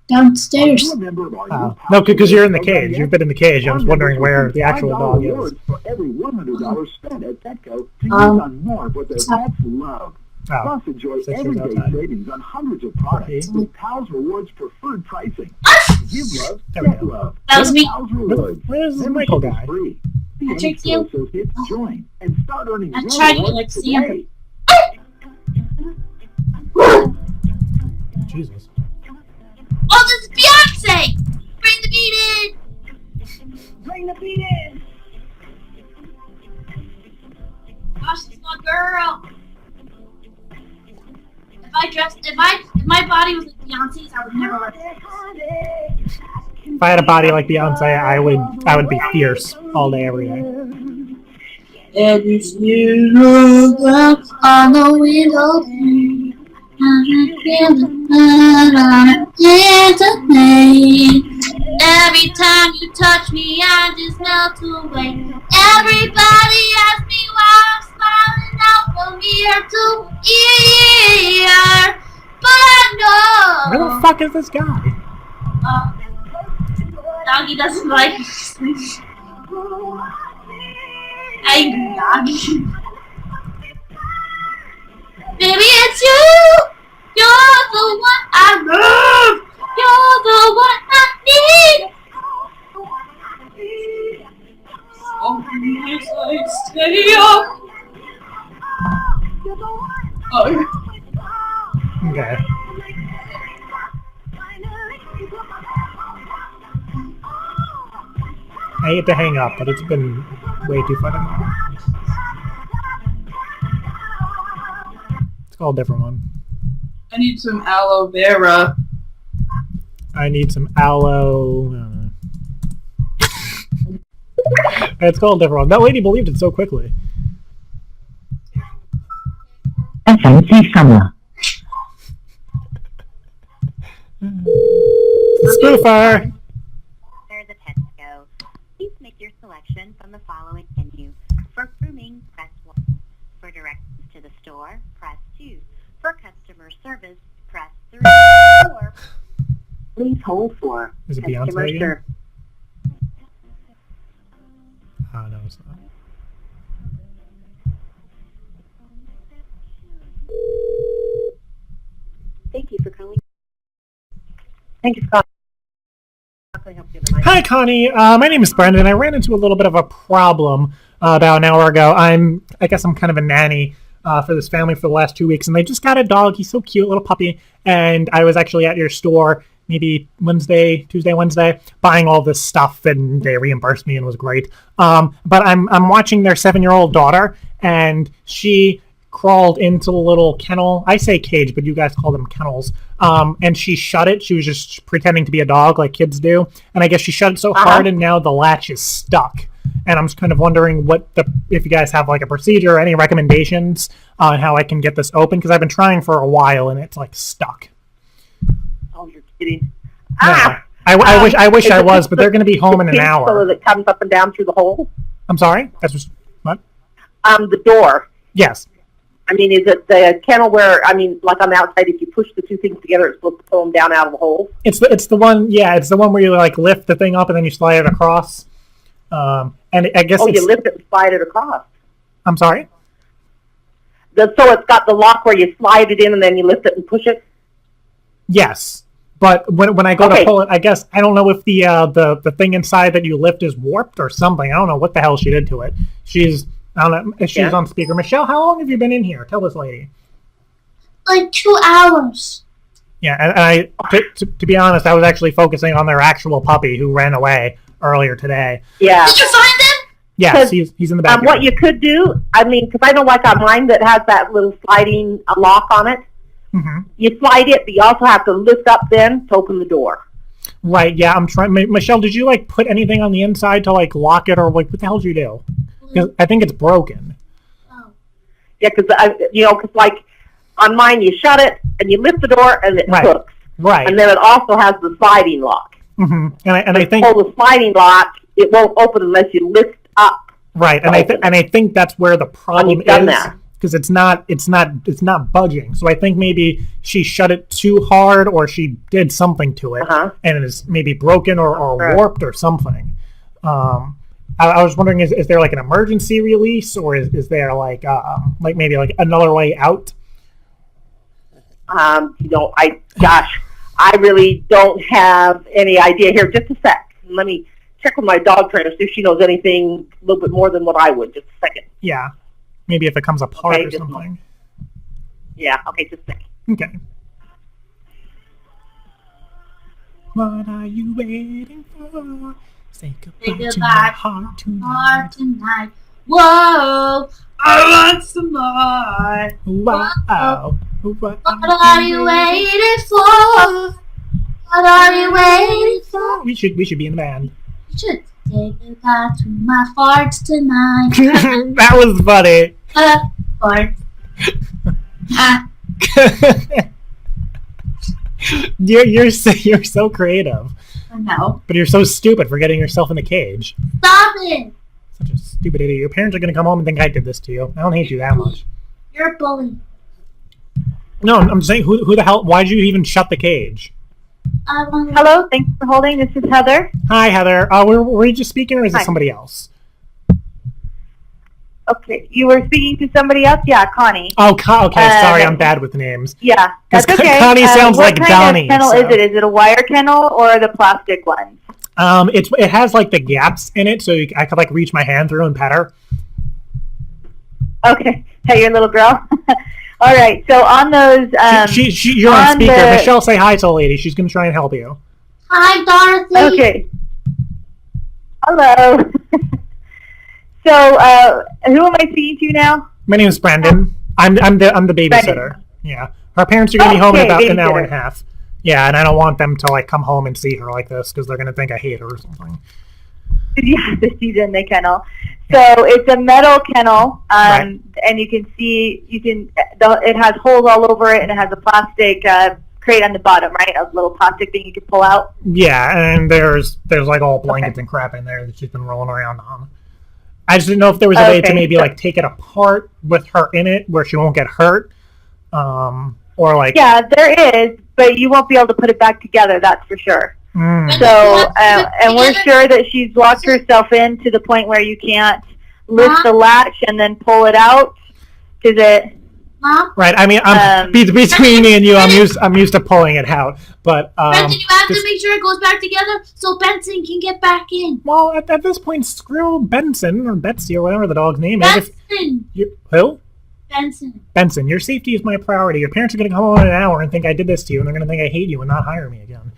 Downstairs. No, because you're in the cage. You've been in the cage. I was wondering where the actual dog is. For every $100 spent at Petco to use on more of what their pets love. Plus, enjoy everyday savings on hundreds of products with Pals Rewards preferred pricing. Give love, get love. That was me. Pals Rewards. Where's this Michael guy? Free. I tricked you. Associates join and start earning I real tried you rewards like today. Santa. Jesus. Oh, this is Beyonce! Bring the beat in! Bring the beat in. Gosh, she's my girl. If my body was like Beyonce's, I would never let it. If I had a body like Beyonce, I would be fierce all day, every day. And you look up on the window pane. Every time you touch me, I just melt away. Everybody asks me why I'm smiling out from ear to ear, but I know. Where the fuck is this guy? Doggy doesn't like angry doggy. Baby, it's you. You're the one I love. You're the one I need. Oh, yes, I stay up. Oh. Okay. I hate to hang up, but it's been way too funny. Let's call a different one. I need some aloe vera. I need some aloe. Let's call a different one. That lady believed it so quickly. FNC Summer. Spoofer! Where the pets go. Please make your selection from the following menu. For grooming, press 1. For directions to the store, press 2. For customer service, press 3. Or please hold for Is it customer Beyonce again? service. Oh, no, it's not. Thank you for calling. Thank you for calling. How can I help you tonight? Hi, Connie. My name is Brendan. I ran into a little bit of a problem about an hour ago. I guess I'm kind of a nanny for this family for the last 2 weeks, and they just got a dog. He's so cute, little puppy. And I was actually at your store maybe Tuesday, Wednesday, buying all this stuff, and they reimbursed me and it was great. But I'm watching their 7-year-old daughter, and she crawled into the little kennel. I say cage, but you guys call them kennels. And she shut it. She was just pretending to be a dog like kids do. And I guess she shut it so hard, and now the latch is stuck. And I'm just kind of wondering if you guys have like a procedure or any recommendations on how I can get this open, because I've been trying for a while and it's like stuck. Oh, you're kidding. No, I wish I was, but they're going to be home in an So hour. that comes up and down through the hole? I'm sorry? That's just, what? The door. Yes. I mean, is it the kennel where, I mean, like on the outside, if you push the two things together, it's supposed to pull them down out of the hole? It's the one, yeah, it's the one where you like lift the thing up and then you slide it across. And I guess you lift it and slide it across. I'm sorry? So it's got the lock where you slide it in and then you lift it and push it? Yes. But when I go to pull it, I guess, I don't know if the thing inside that you lift is warped or something. I don't know what the hell she did to it. I don't know if she's on speaker. Michelle, how long have you been in here? Tell this lady. Like 2 hours. Yeah, and to be honest, I was actually focusing on their actual puppy who ran away earlier today. Yeah. Did you find him? Yes, he's in the back. What you could do, I mean, because I know like on mine that has that little sliding lock on it, you slide it, but you also have to lift up then to open the door. Right, yeah, I'm trying. Michelle, did you like put anything on the inside to like lock it, or like what the hell did you do? Because I think it's broken. Oh. Yeah, because like on mine you shut it and you lift the door and it hooks. Right. And then it also has the sliding lock. And I think pull the sliding lock, it won't open unless you lift up. Right, and I think that's where the problem is, because it's not budging. So I think maybe she shut it too hard, or she did something to it, and it is maybe broken or warped or something. I was wondering, is there like an emergency release, or is there like maybe like another way out? I really don't have any idea. Here, just a sec. Let me check with my dog trainer, see if she knows anything a little bit more than what I would. Just a second. Yeah. Maybe if it comes apart or something. Yeah, okay, just a second. Okay. What are you waiting for? Say goodbye to my heart tonight. Whoa, I want some more. Wow. What are you waiting for? What are you waiting for? We should be in the band. You should say goodbye to my farts tonight. That was funny. Farts. You're so creative. I know. But you're so stupid for getting yourself in the cage. Stop it! Such a stupid idiot. Your parents are gonna come home and think I did this to you. I don't hate you that much. You're a bully. No, I'm saying who the hell? Why'd you even shut the cage? Hello, thanks for holding. This is Heather. Hi, Heather. Were you just speaking, or is it somebody else? Okay, you were speaking to somebody else? Yeah, Connie. Oh, okay. Sorry, I'm bad with names. Yeah, that's okay. Connie sounds like Donnie. What kind of kennel is it? Is it a wire kennel or the plastic one? It has like the gaps in it, so I could like reach my hand through and pet her. Okay, hey, your little girl. All right, so on those, you're on speaker. Michelle, say hi to the lady. She's gonna try and help you. Hi, Dorothy. Okay. Hello. So, who am I speaking to now? My name is Brendan. I'm the babysitter. Brendan. Yeah, her parents are gonna be home in about an hour and a half. Yeah, and I don't want them to like come home and see her like this because they're gonna think I hate her or something. Yeah, she's in the kennel. So it's a metal kennel, right. And you can see it has holes all over it, and it has a plastic crate on the bottom, right? A little plastic thing you can pull out. Yeah, and there's like all blankets and crap in there that she's been rolling around on. I just didn't know if there was a way to maybe like take it apart with her in it where she won't get hurt, or like. Yeah, there is, but you won't be able to put it back together. That's for sure. So, and we're sure that she's locked herself in to the point where you can't lift the latch and then pull it out. Is it? Mom? Right. I mean, between me and you, I'm used to pulling it out, but Brendan, you have to make sure it goes back together so Benson can get back in. Well, at this point, screw Benson or Betsy or whatever the dog's name is. Benson. Who? Benson. Benson, your safety is my priority. Your parents are going to come home in an hour and think I did this to you, and they're going to think I hate you and not hire me again.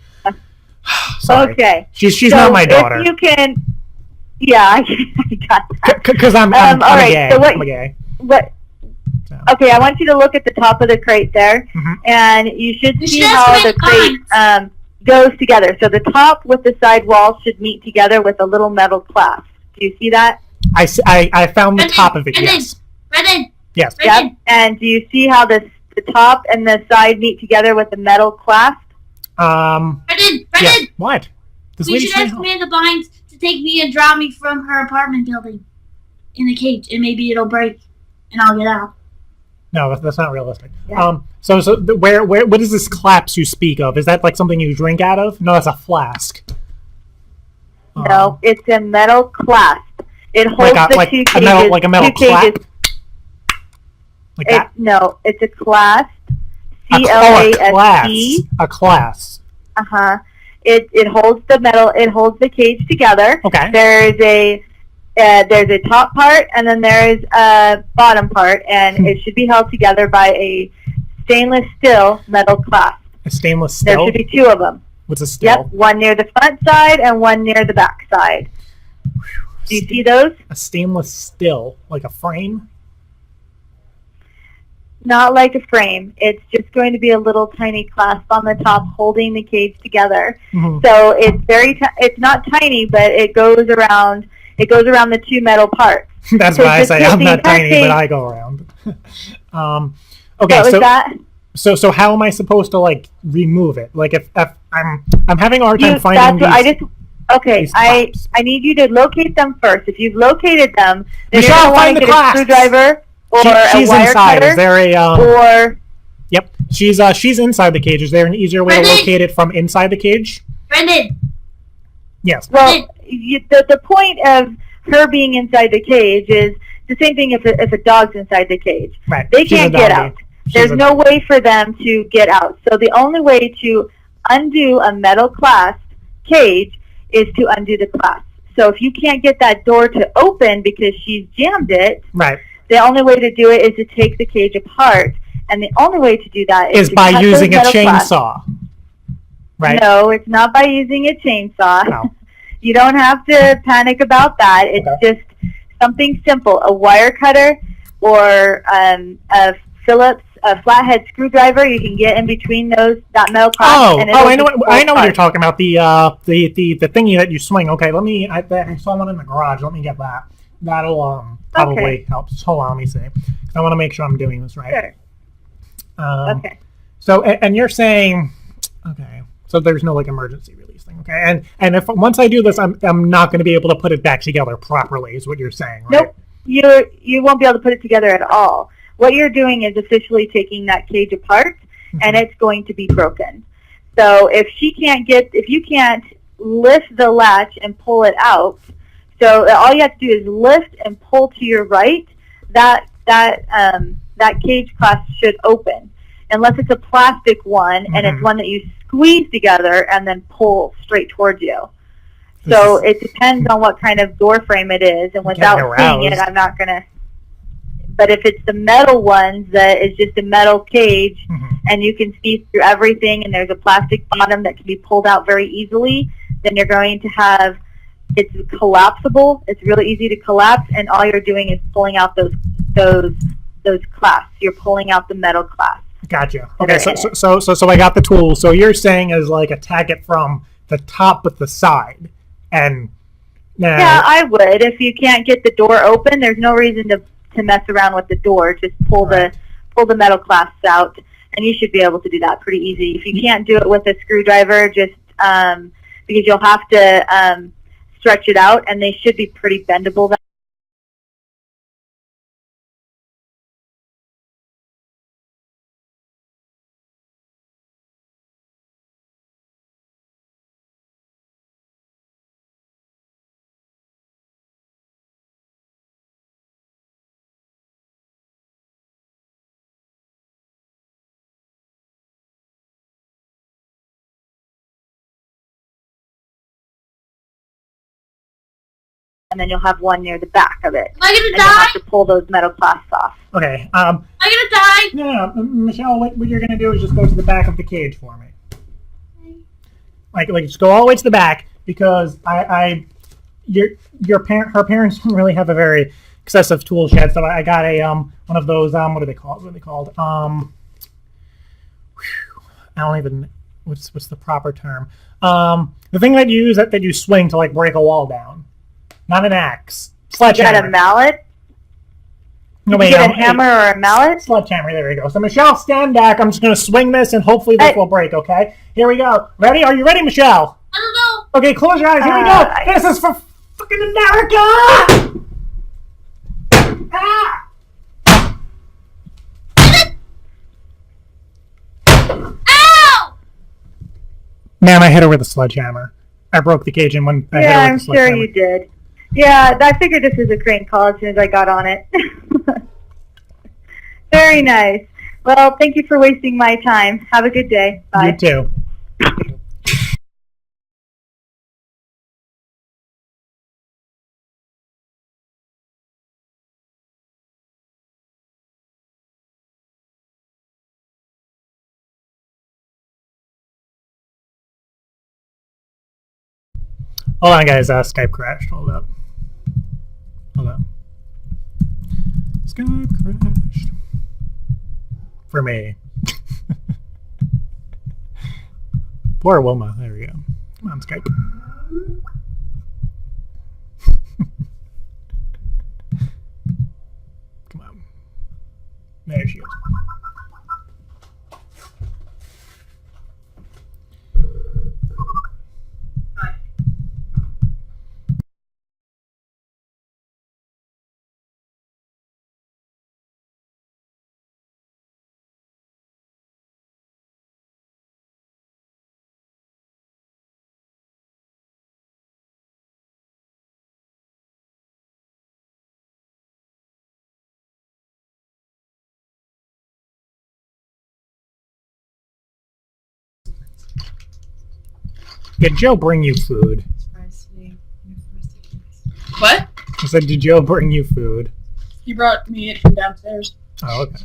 Sorry. Okay. She's not my daughter. If you can, yeah, I got that. Because I'm all right, gay. so I'm a gay. What? So. Okay, I want you to look at the top of the crate there, and you should see how the crate goes together. So the top with the side wall should meet together with a little metal clasp. Do you see that? I found the top of it. Yes. Brendan. Yes. Yep. And do you see how the top and the side meet together with the metal clasp? Brendan. Yeah. What? We should ask Amanda Bynes to take me and drop me from her apartment building in the cage, and maybe it'll break, and I'll get out. No, that's not realistic. Yeah. Where what is this clasp you speak of? Is that like something you drink out of? No, that's a flask. No, it's a metal clasp. It holds the two cages. A metal clasp? Like that? No, it's a clasp. C-L-A-S-P. A clasp. Uh-huh. It holds the metal. It holds the cage together. Okay. There's a top part, and then there's a bottom part, and it should be held together by a stainless steel metal clasp. A stainless steel? There should be two of them. What's a steel? Yep, one near the front side and one near the back side. Do you see those? A stainless steel, like a frame? Not like a frame. It's just going to be a little tiny clasp on the top holding the cage together. So it's it's not tiny, but it goes around the two metal parts. That's why I say I'm not tiny, but I go around. Okay, what was that? So how am I supposed to like remove it? Like if I'm having a hard time finding these. I need you to locate them first. If you've located them, then Michelle, you're going to get a screwdriver or she's a wire inside. cutter. Is there a or Yep, she's inside the cage. Is there an easier way to locate it from inside the cage? Brendan. Yes. Well, the point of her being inside the cage is the same thing if a dog's inside the cage. Right. They can't get out. There's no way for them to get out. So the only way to undo a metal clasp cage is to undo the clasp. So if you can't get that door to open because she's jammed it, right, the only way to do it is to take the cage apart. And the only way to do that is by using a chainsaw. Right? No, it's not by using a chainsaw. No. You don't have to panic about that. It's just something simple. A wire cutter or a Phillips flathead screwdriver. You can get in between that metal clasp. I know what you're talking about. The thingy that you swing. Okay, I saw one in the garage. Let me get that. That'll probably help. Just hold on, let me see. I want to make sure I'm doing this right. Sure. Okay. So, and you're saying, Okay. So there's no like emergency release thing. Okay. And if once I do this, I'm not going to be able to put it back together properly. Is what you're saying, right? Nope. You won't be able to put it together at all. What you're doing is officially taking that cage apart, and it's going to be broken. So if you can't lift the latch and pull it out, so all you have to do is lift and pull to your right. That cage clasp should open, unless it's a plastic one and it's one that you squeeze together and then pull straight towards you. So it depends on what kind of door frame it is, and without seeing it, I'm not gonna. But if it's the metal ones that is just a metal cage and you can see through everything and there's a plastic bottom that can be pulled out very easily, then you're going to have, it's collapsible. It's really easy to collapse, and all you're doing is pulling out those clasps. You're pulling out the metal clasps. Gotcha. Okay, so I got the tool. So you're saying is like attack it from the top with the side, and yeah, I would. If you can't get the door open, there's no reason to mess around with the door. Just pull the metal clasps out, and you should be able to do that pretty easy. If you can't do it with a screwdriver, just because you'll have to stretch it out, and they should be pretty bendable. And then you'll have one near the back of it. Am I gonna and die? You'll have to pull those metal clasps off. Okay. Am I gonna die? No, Michelle. What you're gonna do is just go to the back of the cage for me. Like just go all the way to the back, because her parents don't really have a very excessive tool shed, so I got a one of those what are they called? What are they called? I don't even what's the proper term? The thing that you use that you swing to like break a wall down. Not an axe. Sledgehammer. You got a mallet? No, wait, a hammer or a mallet? Sledgehammer, there we go. So Michelle, stand back. I'm just going to swing this and hopefully this will break, okay? Here we go. Ready? Are you ready, Michelle? I don't know. Okay, close your eyes. Here we go. This is for fucking America! Ah! Ow! Man, I hit her with a sledgehammer. I broke the cage and when I hit her with I'm the sledgehammer. sure you did. Yeah, I figured this was a crank call as soon as I got on it. Very nice. Well, thank you for wasting my time. Have a good day. Bye. You too. Hold on, guys. Skype crashed. Hold up. Skype crashed. For me. Poor Wilma. There we go. Come on, Skype. Come on. There she goes. Did Joe bring you food? What? I said, did Joe bring you food? He brought me it from downstairs. Oh, okay.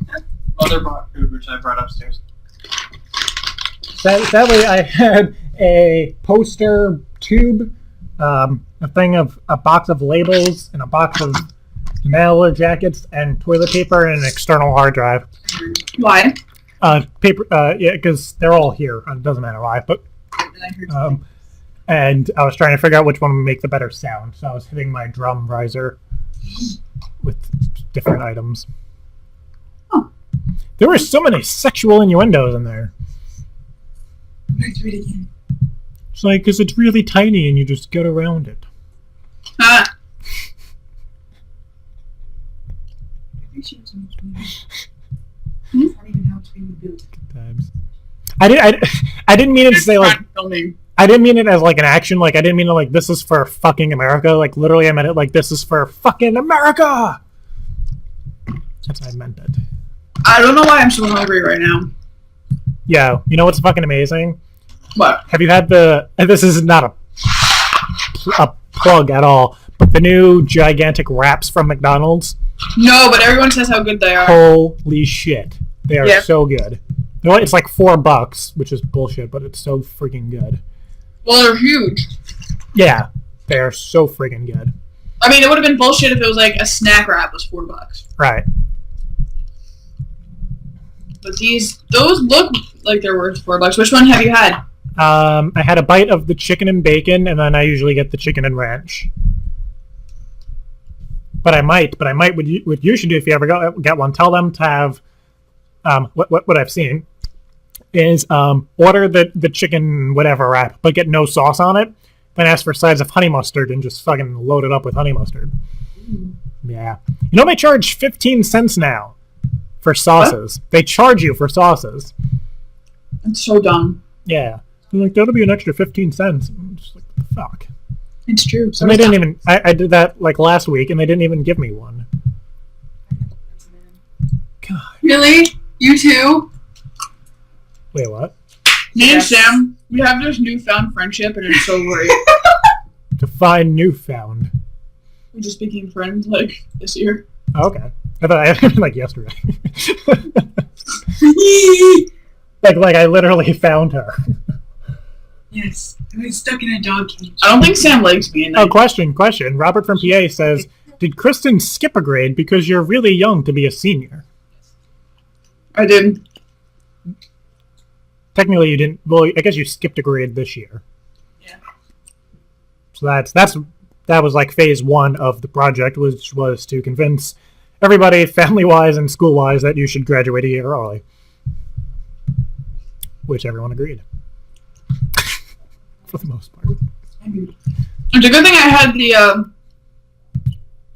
Mother brought food, which I brought upstairs. Sadly, I had a poster tube, a box of labels, and a box of mailer jackets, and toilet paper, and an external hard drive. Why? Paper, yeah, because they're all here. It doesn't matter why, but. And I was trying to figure out which one would make the better sound, so I was hitting my drum riser with different items. Oh. There were so many sexual innuendos in there. Do it again. It's like, because it's really tiny and you just get around it. Ah. I didn't mean it to say like. I didn't mean it as like an action. Like I didn't mean it like this is for fucking America. Like literally, I meant it like this is for fucking America. That's how I meant it. I don't know why I'm so hungry right now. Yeah, you know what's fucking amazing? What? Have you had the? And this is not a plug at all, but the new gigantic wraps from McDonald's. No, but everyone says how good they are. Holy shit, they are so good. You know what? It's like $4, which is bullshit, but it's so freaking good. Well, they're huge. Yeah, they are so freaking good. I mean, it would have been bullshit if it was like a snack wrap was $4. Right. But those look like they're worth $4. Which one have you had? I had a bite of the chicken and bacon, and then I usually get the chicken and ranch. But I might. What you should do if you ever get one, tell them to have. What I've seen is order the chicken whatever wrap, but get no sauce on it. Then ask for sides of honey mustard and just fucking load it up with honey mustard. Yeah, you know they charge 15 cents now for sauces. What? They charge you for sauces. That's so dumb. Yeah, they're like that'll be an extra 15 cents. I'm just like the fuck. It's true. So and they didn't even. I did that like last week, and they didn't even give me one. God. Really? You too? Wait, what? Me and Sam, we have this newfound friendship, and it's so great. Define newfound. We just became friends like this year. Oh, okay, I thought I like yesterday. like I literally found her. Yes, I was stuck in a dog cage. I don't think Sam likes me. Oh, question. Robert from PA says, "Did Kristen skip a grade because you're really young to be a senior?" I did. Technically, you didn't. Well, I guess you skipped a grade this year. Yeah. So that was like phase 1 of the project, which was to convince everybody, family-wise and school-wise, that you should graduate a year early. Which everyone agreed. For the most part. It's a good thing I had the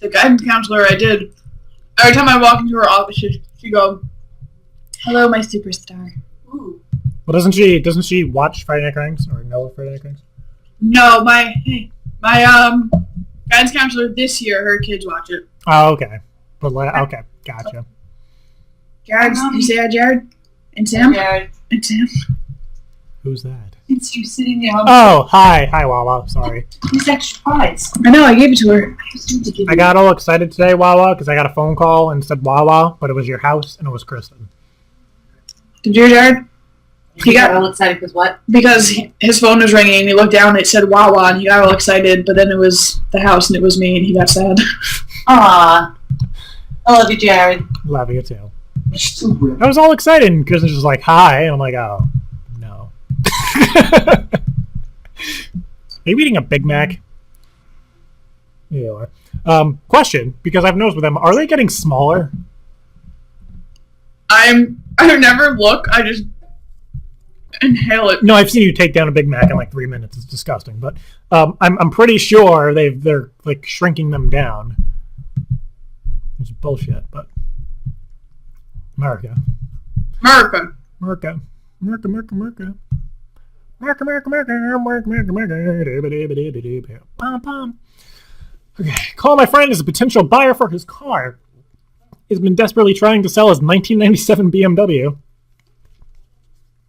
guidance counselor I did. Every time I walk into her office, she'd go, "Hello, my superstar." Ooh. Well, doesn't she watch Friday Night Cranks or know Friday Night Cranks? No, my guidance counselor this year, her kids watch it. Oh, okay. But okay, gotcha. Jared, you say hi, Jared? And Sam? Jared. And Sam. Who's that? It's you sitting there. Oh, hi, Wawa. Sorry. It's extra prize. I know, I gave it to her. I got all excited today, Wawa, because I got a phone call and said Wawa, but it was your house and it was Kristen. Did you, Jared? He got all excited because what? Because his phone was ringing and he looked down and it said Wawa and he got all excited, but then it was the house and it was me and he got sad. Aww. I love you, Jared. Love you too. I was all excited and Kristen's just like, hi, and I'm like, oh, no. Are you eating a Big Mac? Yeah, you are. Question, because I've noticed with them, are they getting smaller? I never look, I just inhale it. No, I've seen you take down a Big Mac in like 3 minutes. It's disgusting, but I'm pretty sure they're like shrinking them down. It's bullshit, but America. Okay, call my friend is a potential buyer for his car. He's been desperately trying to sell his 1997 BMW.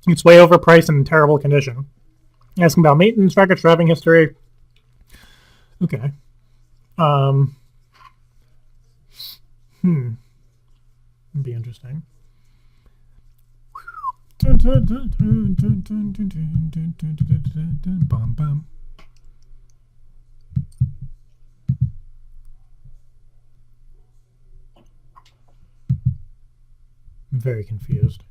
It's way overpriced and in terrible condition. Asking about maintenance records, driving history. Okay. It'd be interesting. I'm very confused.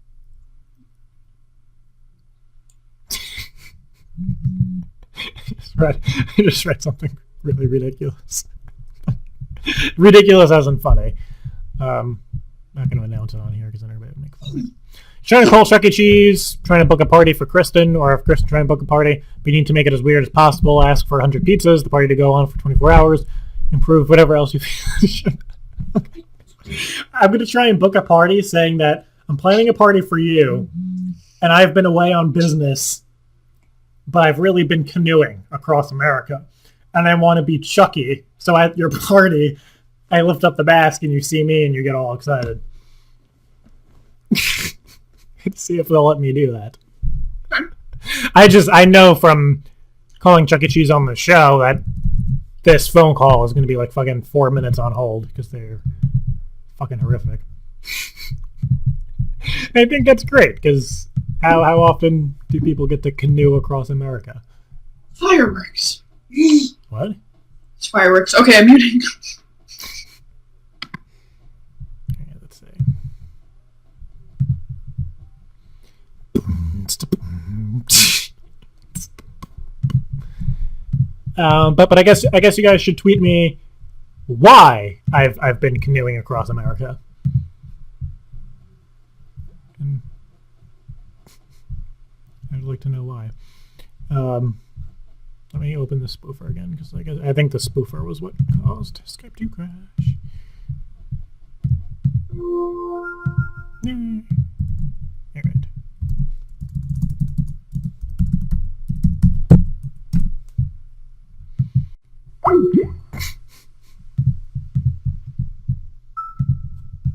I just read something really ridiculous. Ridiculous as in funny. Not going to announce it on here because then everybody would make fun of it. Trying to call Chuck E. Cheese, trying to book a party for Kristen, or if Kristen trying to book a party, we need to make it as weird as possible, ask for 100 pizzas, the party to go on for 24 hours, improve whatever else you feel. I'm going to try and book a party saying that I'm planning a party for you, and I've been away on business, but I've really been canoeing across America, and I want to be Chucky, so at your party, I lift up the mask and you see me and you get all excited. See if they'll let me do that. I know from calling Chuck E. Cheese on the show that this phone call is going to be like fucking 4 minutes on hold because they're fucking horrific. I think that's great because how often do people get to canoe across America? Fireworks. What? It's fireworks. Okay, I'm muting. Let's see. But I guess you guys should tweet me why I've been canoeing across America. I'd like to know why. Let me open the spoofer again because I think the spoofer was what caused Skype to crash. All right.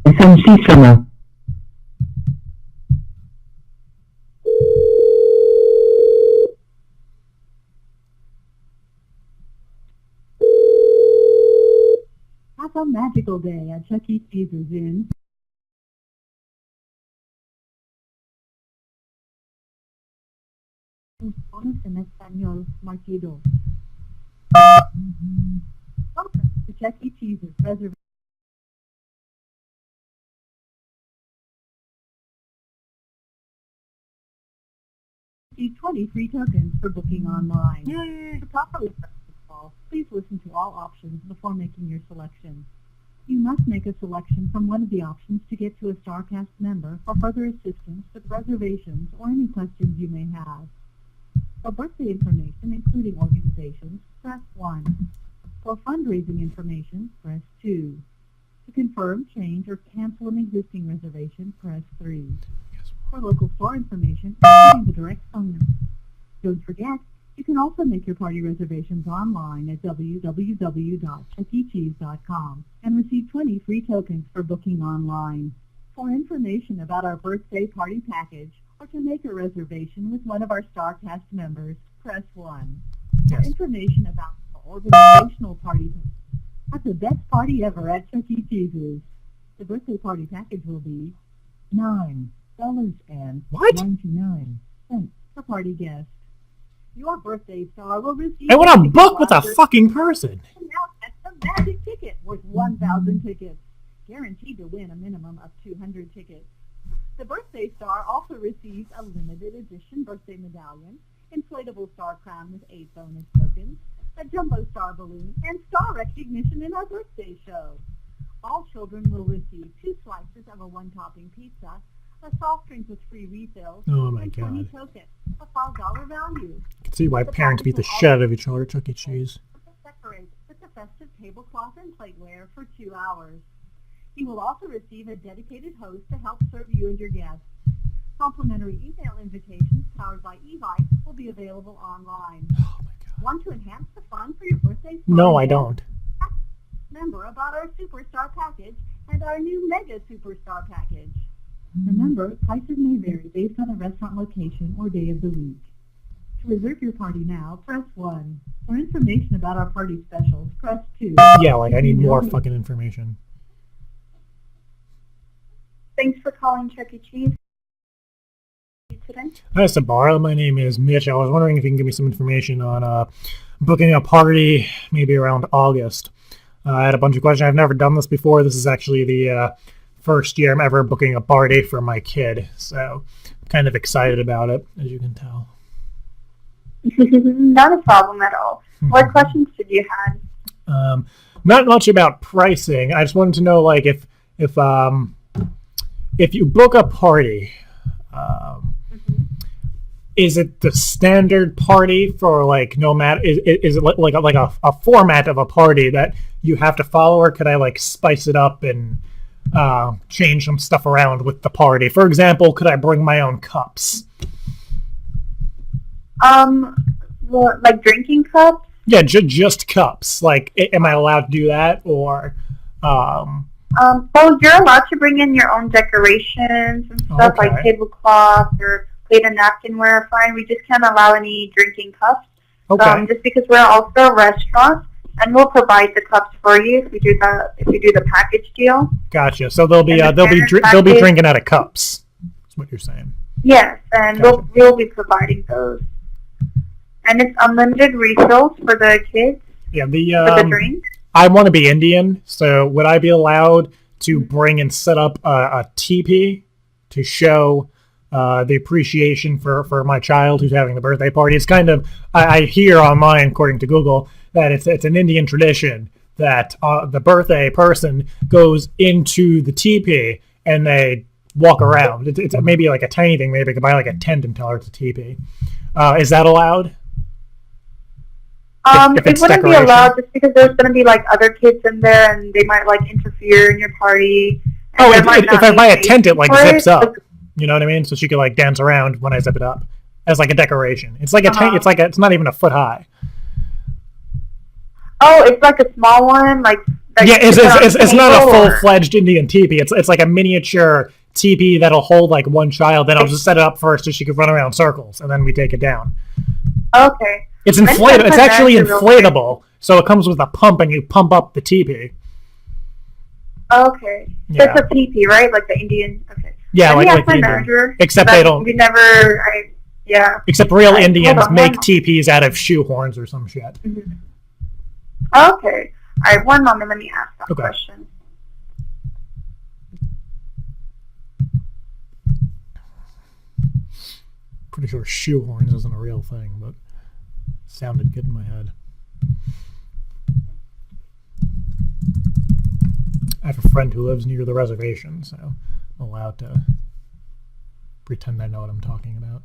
RawFNC Summer. Have a magical day at Chuck E. Cheese's in en español marquido. Welcome to Chuck E. Cheese's reservation. 20 free tokens for booking online. To properly press this call, please listen to all options before making your selection. You must make a selection from one of the options to get to a StarCast member for further assistance with reservations or any questions you may have. For birthday information, including organizations, press 1. For fundraising information, press 2. To confirm, change, or cancel an existing reservation, press 3. For local store information, including the direct phone number. Don't forget, you can also make your party reservations online at www.chuckecheese.com and receive 20 free tokens for booking online. For information about our birthday party package or to make a reservation with one of our StarCast members, press 1. For information about the organizational party, have the best party ever at Chuck E. Cheese's. The birthday party package will be $9.99 per party guest. Your birthday star will receive... I want to book with a fucking person. And now that's the magic ticket worth 1,000 tickets. Guaranteed to win a minimum of 200 tickets. The birthday star also receives a limited edition birthday medallion, inflatable star crown with 8 bonus tokens, a jumbo star balloon, and star recognition in our birthday show. All children will receive 2 slices of a 1-topping pizza, a soft drink with free refills, Oh my and 20 God. tokens, a $5 value. I can see why parents beat the shit out of each other at Chuck E. Cheese. Decorate with the festive tablecloth and plateware for 2 hours. You will also receive a dedicated host to help serve you and your guests. Complimentary email invitations powered by eVite will be available online. Oh my God. Want to enhance the fun for your birthday? No, I don't. Remember about our Superstar package and our new Mega Superstar package. Remember, prices may vary based on the restaurant location or day of the week. To reserve your party now, press 1. For information about our party specials, press 2. Yeah, like I need more fucking information. Thanks for calling Chuck E. Cheese today. Hi, Sabara. My name is Mitch. I was wondering if you can give me some information on booking a party maybe around August. I had a bunch of questions. I've never done this before. This is actually the first year I'm ever booking a party for my kid, so I'm kind of excited about it, as you can tell. Not a problem at all. What questions did you have? Not much about pricing. I just wanted to know, like, if you book a party, Is it the standard party for like no matter? Is it like a format of a party that you have to follow, or could I like spice it up and change some stuff around with the party? For example, could I bring my own cups? Well, like drinking cups? Yeah, just cups. Like, am I allowed to do that, or? Well, you're allowed to bring in your own decorations and stuff, like tablecloth or plate and napkinware. Fine. We just can't allow any drinking cups. Okay. Just because we're also a restaurant, and we'll provide the cups for you if we do the package deal. Gotcha. So they'll be drinking out of cups. That's what you're saying. Yes, and we'll be providing those. And it's unlimited refills for the kids. Yeah, for the drinks. I want to be Indian, so would I be allowed to bring and set up a teepee to show the appreciation for my child who's having the birthday party? It's kind of, I hear online, according to Google, that it's an Indian tradition that the birthday person goes into the teepee and they walk around. It's maybe like a tiny thing. Maybe they could buy like a tent and tell her it's a teepee. Is that allowed? If it wouldn't be allowed just because there's going to be like other kids in there and they might like interfere in your party. If I buy a tent, it like zips up. You know what I mean? So she could like dance around when I zip it up as like a decoration. It's like a tent. It's not even a foot high. Oh, it's like a small one, like. Yeah, it's not a full-fledged Indian teepee. It's like a miniature teepee that'll hold like one child. Then I'll just set it up first so she could run around circles, and then we take it down. Okay. It's inflatable. It's actually inflatable, so it comes with a pump, and you pump up the teepee. Okay. So it's a teepee, right? Like the Indian. Okay. Yeah, like my the manager. Except they don't. We never. Yeah. Except real Indians make teepees out of shoe horns or some shit. Mm-hmm. Okay. All right. One moment. Let me ask that question. Pretty sure shoe horns isn't a real thing, but it sounded good in my head. I have a friend who lives near the reservation, so I'm allowed to pretend I know what I'm talking about.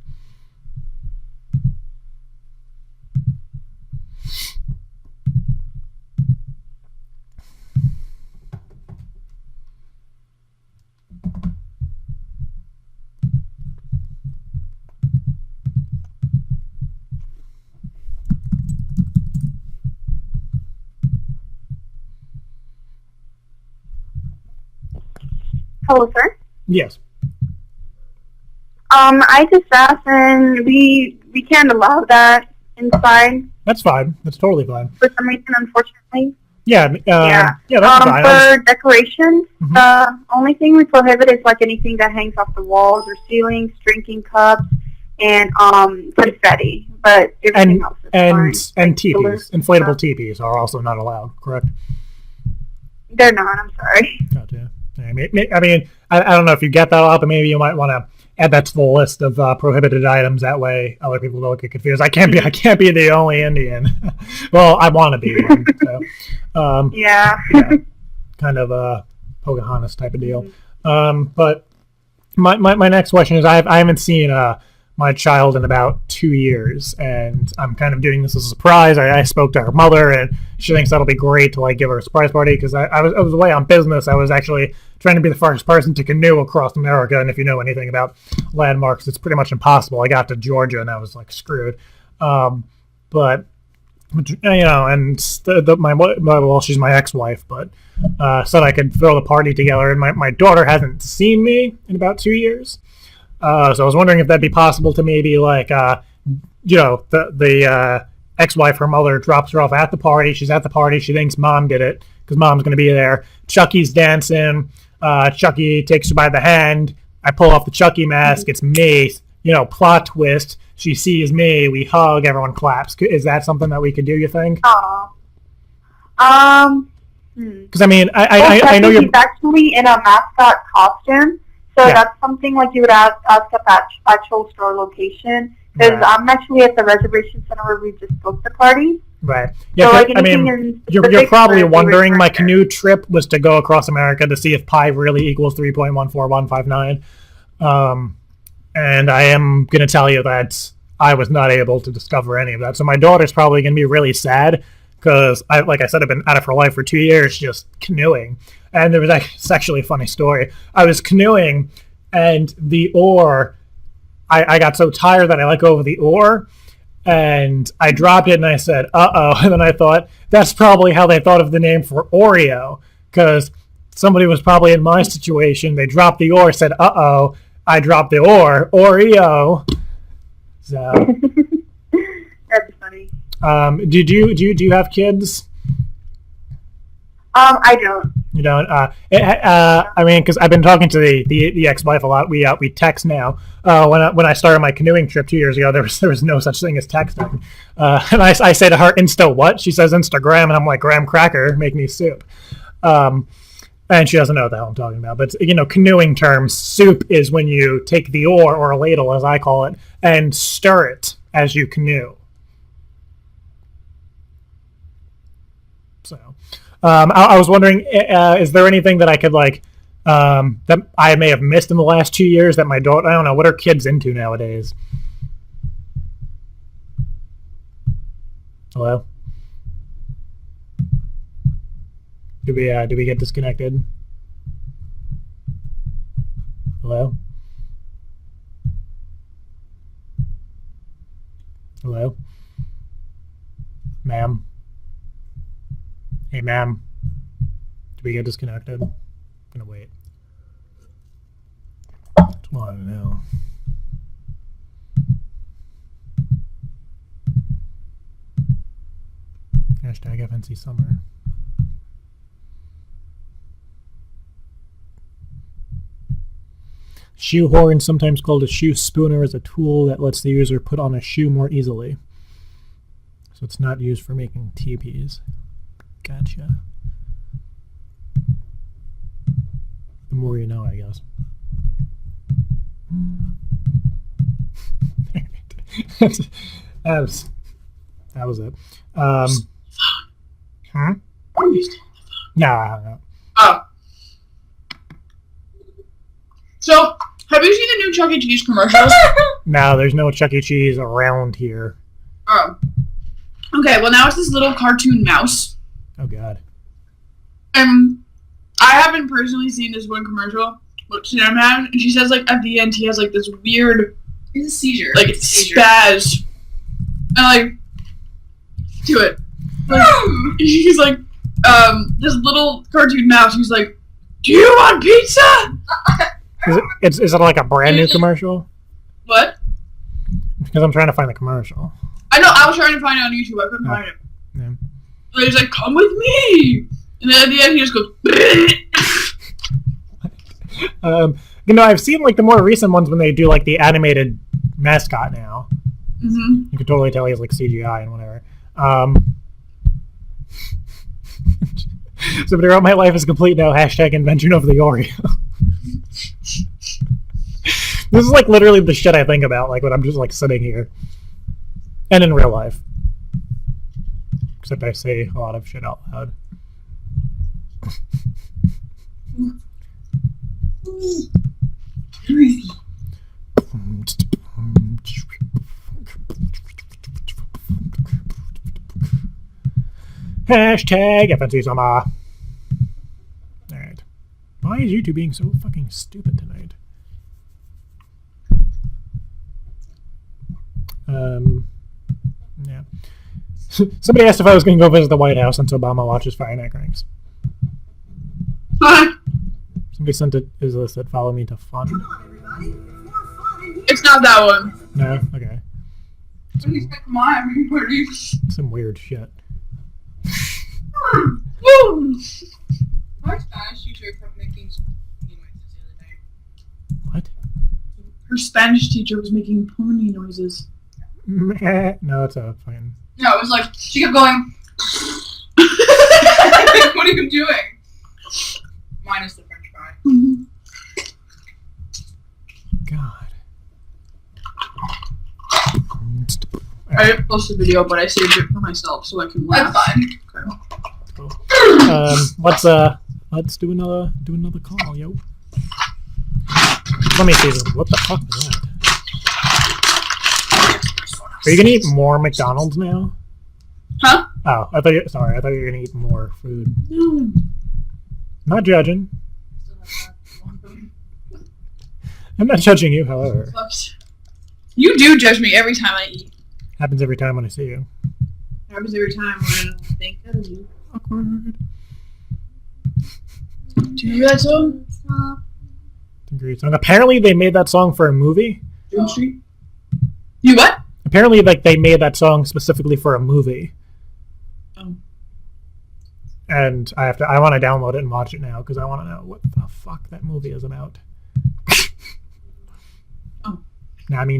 Hello, sir. Yes. I just asked, and we can't allow that inside. That's fine. That's totally fine. For some reason, unfortunately. Yeah. That's fine. For decorations, the only thing we prohibit is like anything that hangs off the walls or ceilings, drinking cups, and confetti. But everything else is fine. And teepees, inflatable teepees are also not allowed. Correct? They're not. I'm sorry. Gotcha. I mean, I don't know if you get that up, but maybe you might want to add that to the list of prohibited items. That way, other people don't get confused. I can't be the only Indian. Well, I want to be one. So, yeah. Kind of a Pocahontas type of deal. But my next question is, I haven't seen my child in about 2 years, and I'm kind of doing this as a surprise. I spoke to her mother, and she thinks that'll be great to like give her a surprise party because I was away on business. I was actually trying to be the first person to canoe across America, and if you know anything about landmarks, it's pretty much impossible. I got to Georgia, and I was like screwed. But you know, and well, she's my ex-wife, but said I could throw the party together, and my daughter hasn't seen me in about 2 years. So I was wondering if that'd be possible to maybe like, you know, the ex-wife, her mother drops her off at the party. She's at the party. She thinks mom did it because mom's going to be there. Chucky's dancing. Chucky takes her by the hand. I pull off the Chucky mask. It's me. You know, plot twist. She sees me. We hug. Everyone claps. Is that something that we could do, you think? Because I mean, I know you're actually in a mascot costume. So that's something like you would ask at actual store location. Because I'm actually at the reservation center where we just booked the party. Right. Yeah, so, I mean, you're probably wondering my canoe trip was to go across America to see if pi really equals 3.14159. And I am going to tell you that I was not able to discover any of that. So my daughter's probably going to be really sad because, like I said, I've been out of her life for 2 years just canoeing. And there was actually a funny story. I was canoeing, and the oar, I got so tired that I let go of the oar, and I dropped it, and I said, uh-oh. And then I thought, that's probably how they thought of the name for Oreo, because somebody was probably in my situation. They dropped the oar, said, uh-oh. I dropped the oar, Oreo. So, That's funny. Do you have kids? I don't. You don't. I mean, because I've been talking to the ex-wife a lot. We text now. When I started my canoeing trip 2 years ago, there was no such thing as texting. And I say to her, "Insta what?" She says, "Instagram," and I'm like, "Graham cracker, make me soup." And she doesn't know what the hell I'm talking about. But, canoeing terms, soup is when you take the oar, or a ladle as I call it, and stir it as you canoe. So, I was wondering, is there anything that I could, that I may have missed in the last 2 years that my daughter, I don't know, what are kids into nowadays? Hello? Do we get disconnected? Hello? Hello? Ma'am? Hey, ma'am. Do we get disconnected? I'm gonna wait. That's what I want to know. Hashtag FNC Summer. Shoehorn, sometimes called a shoe spooner, is a tool that lets the user put on a shoe more easily. So it's not used for making teepees. Gotcha. The more you know, I guess. that was it. Huh? No. Oh. So, have you seen the new Chuck E. Cheese commercials? No, there's no Chuck E. Cheese around here. Oh. Okay, well now it's this little cartoon mouse. Oh, God. I haven't personally seen this one commercial, but Sam has, and she says, at the end, he has, this weird... It's a seizure. Spaz. And, do it. He's like, this little cartoon mouse, he's like, do you want pizza? Is it like a brand new commercial? What? Because I'm trying to find the commercial. I know, I was trying to find it on YouTube, I couldn't find it. Yeah. And he's like, come with me! And then at the end he just goes, I've seen the more recent ones when they do the animated mascot now. Mm-hmm. You can totally tell he's CGI and whatever. Somebody wrote, my life is complete now, hashtag invention of the Oreo. This is literally the shit I think about, when I'm just sitting here. And in real life. Except I say a lot of shit out loud. Hashtag FNC Summer. Alright. Why is YouTube being so fucking stupid tonight? Yeah. Somebody asked if I was going to go visit the White House since Obama watches Friday Night Cranks. Somebody sent it. Is this that follow me to fun? Come on, everybody. It's more fun. It's not that one. No? Okay. Come on, everybody. Some weird shit. My Spanish teacher kept making pony noises the other day. What? Her Spanish teacher was making pony noises. No, it's a fine. No, it was she kept going. What are you doing? Minus the French fry. Mm-hmm. God. I didn't post the video, but I saved it for myself so I can laugh. That's fine. Okay. Let's do another call, yo. Let me see this. What the fuck is that? Are you gonna eat more McDonald's now? Huh? Oh, I thought you were gonna eat more food. No. Not judging. I'm not judging you, however. You do judge me every time I eat. Happens every time when I see you. Happens every time when I think of you. Awkward. Do you remember that song? It's a great song. Apparently they made that song for a movie. Dream Street? You what? Apparently, like, they made that song specifically for a movie. Oh. And I want to download it and watch it now because I want to know what the fuck that movie is about. Oh. Nami.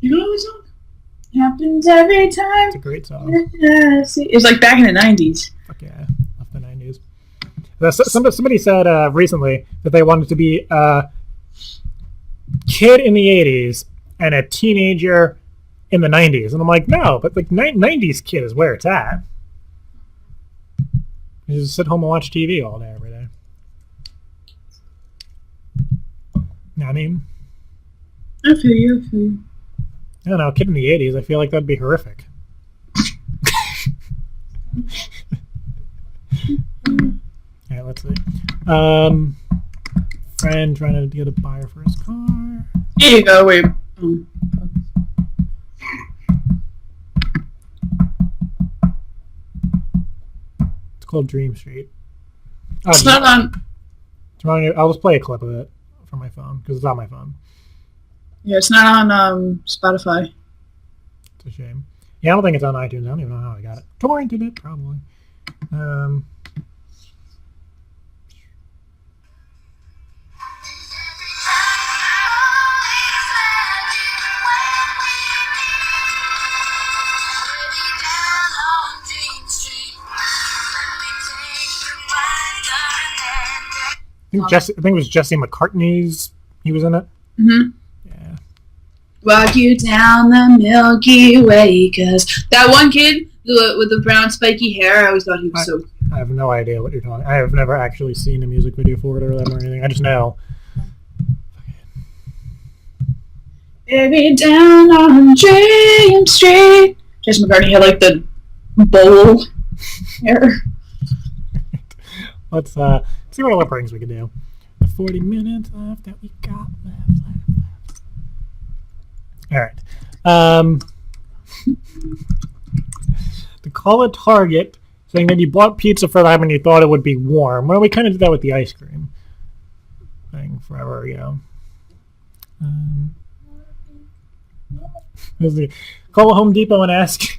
You know the song? Happens every time. It's a great song. It was like back in the 90s. Fuck yeah. Love the 90s. Somebody said recently that they wanted to be a kid in the 80s and a teenager in the 90s. And I'm like, no, but like 90s kid is where it's at. You just sit home and watch TV all day, every day. You know what I mean? I feel you. I don't know, a kid in the 80s, I feel like that'd be horrific. Alright, let's see. Friend trying to get a buyer for his car. Here you go, wait. It's called Dream Street. It's not on... I'll just play a clip of it from my phone, because it's on my phone. Yeah, it's not on Spotify. It's a shame. Yeah, I don't think it's on iTunes. I don't even know how I got it. Torrented it, probably. I think it was Jesse McCartney's. He was in it. Mm-hmm. Yeah. Walk you down the Milky Way, cause that one kid with the brown spiky hair, I always thought he was so cute. I have no idea what you're talking. I have never actually seen a music video for it or them or anything. I just know. Baby, down on Dream Street. Jesse McCartney had like the bowl hair. Let's see what lip rings we can do. The 40 minutes left that we got left. All right. To call a Target saying that you bought pizza for them and you thought it would be warm. Well, we kind of did that with the ice cream thing forever ago. Call Home Depot and ask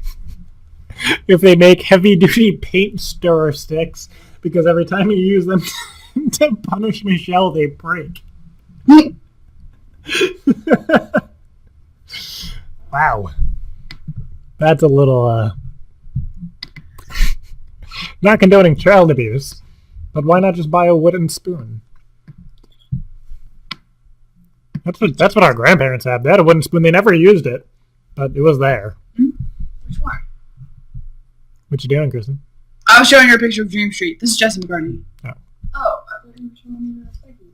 if they make heavy-duty paint stirrer sticks, because every time you use them to punish Michelle, they break. Wow. That's a little, not condoning child abuse, but why not just buy a wooden spoon? That's what our grandparents had. They had a wooden spoon. They never used it, but it was there. Which one? What you doing, Kristen? I was showing her a picture of Dream Street. This is Jesse McCartney. Oh. Oh, I thought you were showing me that second.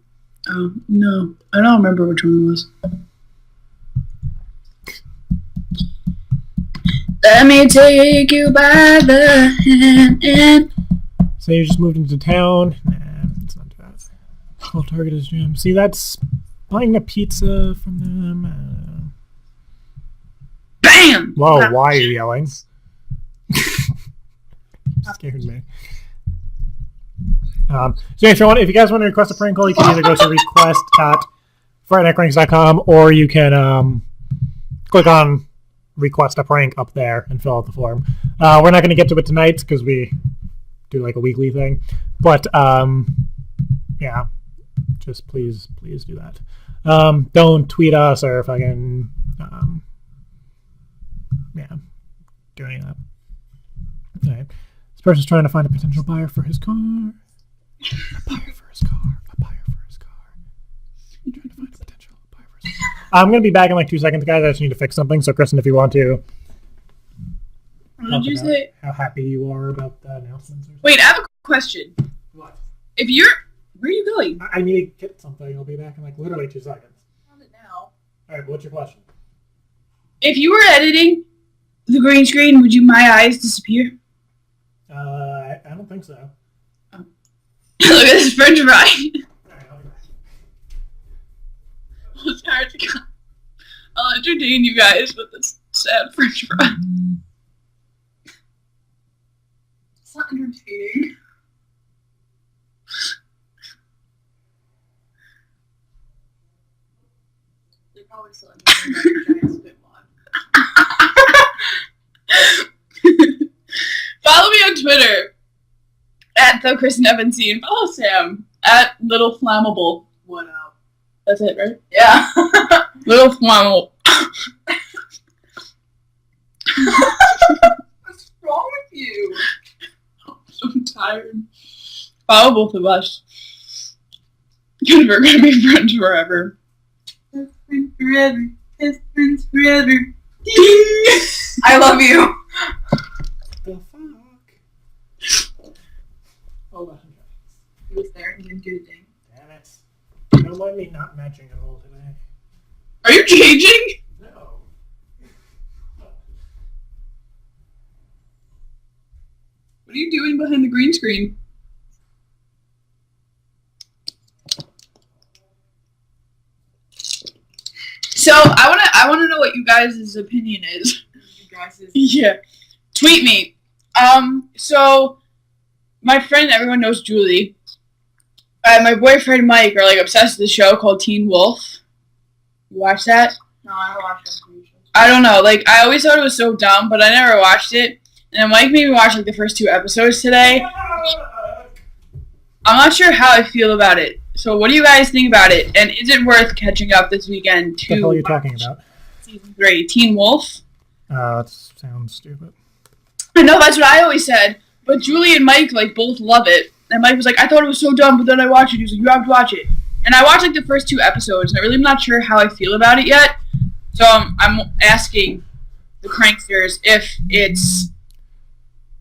Oh, no. I don't remember which one it was. Let me take you by the hand. So you just moved into town? Nah, it's not that. Call Target is Jim. See, that's buying a pizza from them. Bam! Whoa, why are you yelling? Scared me. So if you guys want to request a prank call, you can either go to request.FridayNightPranks.com or you can click on request a prank up there and fill out the form. We're not going to get to it tonight because we do like a weekly thing, but yeah, just please do that. Don't tweet us or fucking do any of that. All right. This person's trying to find a potential buyer for his car. A buyer for his car. Trying to find a potential buyer for his car. I'm going to be back in like 2 seconds, guys. I just need to fix something. So, Kristen, if you want to. What did you say? How happy you are about the announcements. Or Wait, I have a question. What? If you're... Where are you going? I need to get something. I'll be back in like literally 2 seconds. On it now. All right, what's your question? If you were editing the green screen, would my eyes disappear? I don't think so. Oh. Look at this French fry. I'll entertain you guys with this sad French fry. It's not entertaining. They're probably still entertaining. Follow me on Twitter at @TheChrisandFNC and follow Sam at Little Flammable. What up? That's it, right? Yeah. Little Flammable. What's wrong with you? I'm tired. Follow both of us. Because we're gonna be friends forever. Best friends forever. Best friends forever. Ding! I love you. The fuck? Hold on. He was there. He didn't do a ding. Damn it. Don't let me not matching at all today. Are you changing? No. What are you doing behind the green screen? So I wanna know what you guys' opinion is. Yeah. Tweet me. So my friend, everyone knows Julie. My boyfriend Mike are like obsessed with the show called Teen Wolf. You watch that? No, I don't watch that. I don't know. Like I always thought it was so dumb, but I never watched it. And then Mike made me watch like the first 2 episodes today. I'm not sure how I feel about it. So what do you guys think about it? And is it worth catching up this weekend to What the hell are you talking about? Season 3, Teen Wolf? That sounds stupid. I know, that's what I always said. But Julie and Mike like both love it. And Mike was like, I thought it was so dumb, but then I watched it. He was like, you have to watch it. And I watched like the first 2 episodes, and I really am not sure how I feel about it yet. So I'm asking the Cranksters if it's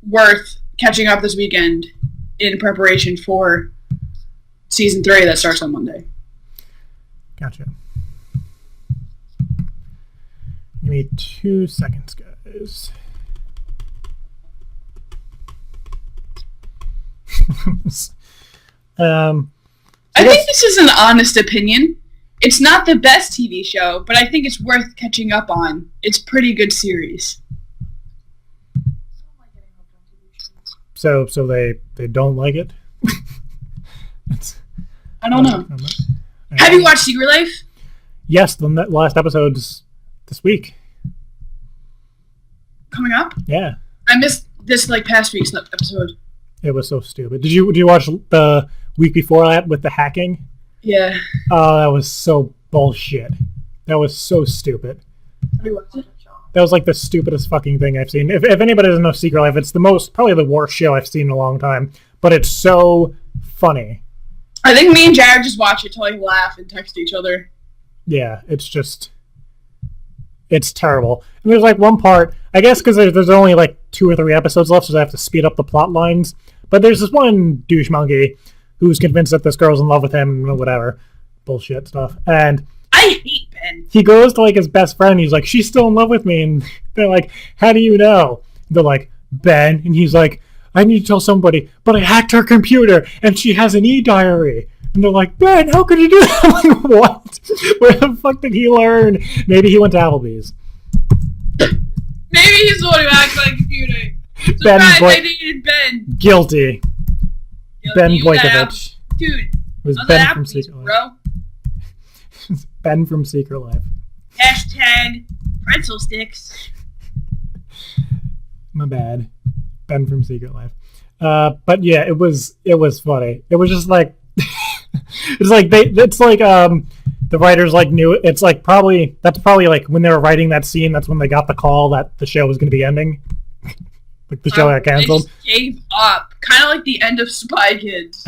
worth catching up this weekend in preparation for Season 3 that starts on Monday. Gotcha. Give me 2 seconds, guys. I think this is an honest opinion. It's not the best TV show, but I think it's worth catching up on. It's a pretty good series. So they don't like it? I don't know. Have you watched Secret Life? Yes, the last episode's this week. Coming up? Yeah. I missed this like past week's episode. It was so stupid. Did you watch the week before that with the hacking? Yeah. Oh, that was so bullshit. That was so stupid. Have you watched it? That was like the stupidest fucking thing I've seen. If anybody doesn't know Secret Life, it's probably the worst show I've seen in a long time. But it's so funny. I think me and Jared just watch it to like laugh and text each other. Yeah, it's terrible. And there's like one part, I guess because there's only like 2 or 3 episodes left, so I have to speed up the plot lines. But there's this one douche monkey who's convinced that this girl's in love with him, or whatever. Bullshit stuff. And I hate Ben. He goes to like his best friend, he's like, she's still in love with me, and they're like, how do you know? They're like, Ben, and he's like, I need to tell somebody, but I hacked her computer, and she has an e-diary. And they're like, Ben, how could you do that? I'm like, what? Where the fuck did he learn? Maybe he went to Applebee's. Maybe he's the one who hacked my computer. Ben I needed Ben. Guilty. Ben Boykovich. Dude, it was on Ben that from Applebee's, Secret Life. bro. Ben from Secret Life. Hashtag pretzel sticks. My bad. Ben from Secret Life. But yeah, it was funny. It was just like the writers like knew it. It's like that's probably like when they were writing that scene, that's when they got the call that the show was going to be ending. Like the show got canceled. They just gave up. Kind of like the end of Spy Kids.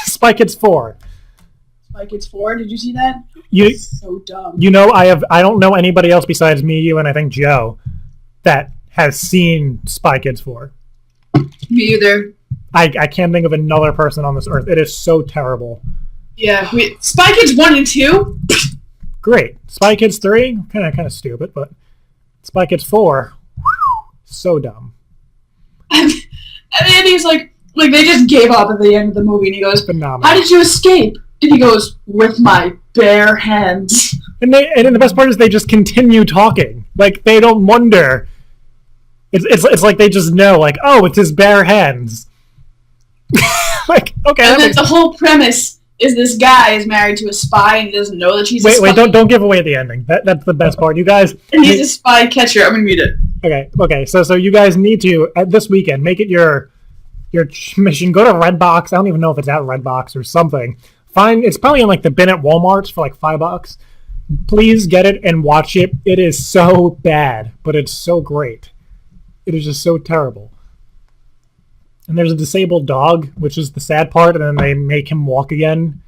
Spy Kids 4. Spy Kids 4, did you see that? So dumb. You know, I don't know anybody else besides me, you, and I think Joe that has seen Spy Kids 4. Me either. I can't think of another person on this earth. It is so terrible. Yeah. Spy Kids 1 and 2? Great. Spy Kids 3? Kind of stupid, but Spy Kids 4. So dumb. And then he's like they just gave up at the end of the movie, and he goes, Phenomenal. "How did you escape?" And he goes, "With my bare hands." And then the best part is they just continue talking. Like, they don't wonder. It's like they just know, like, oh, it's his bare hands. Like, okay. And then the whole premise is this guy is married to a spy and he doesn't know that she's a spy. Wait, don't give away the ending. That's the best part. You guys... And he's a spy catcher. I'm going to read it. Okay. So you guys need to, this weekend, make it your mission. Go to Redbox. I don't even know if it's at Redbox or something. It's probably in, like, the bin at Walmart's for, like, $5. Please get it and watch it. It is so bad, but it's so great. It is just so terrible. And there's a disabled dog, which is the sad part, and then they make him walk again.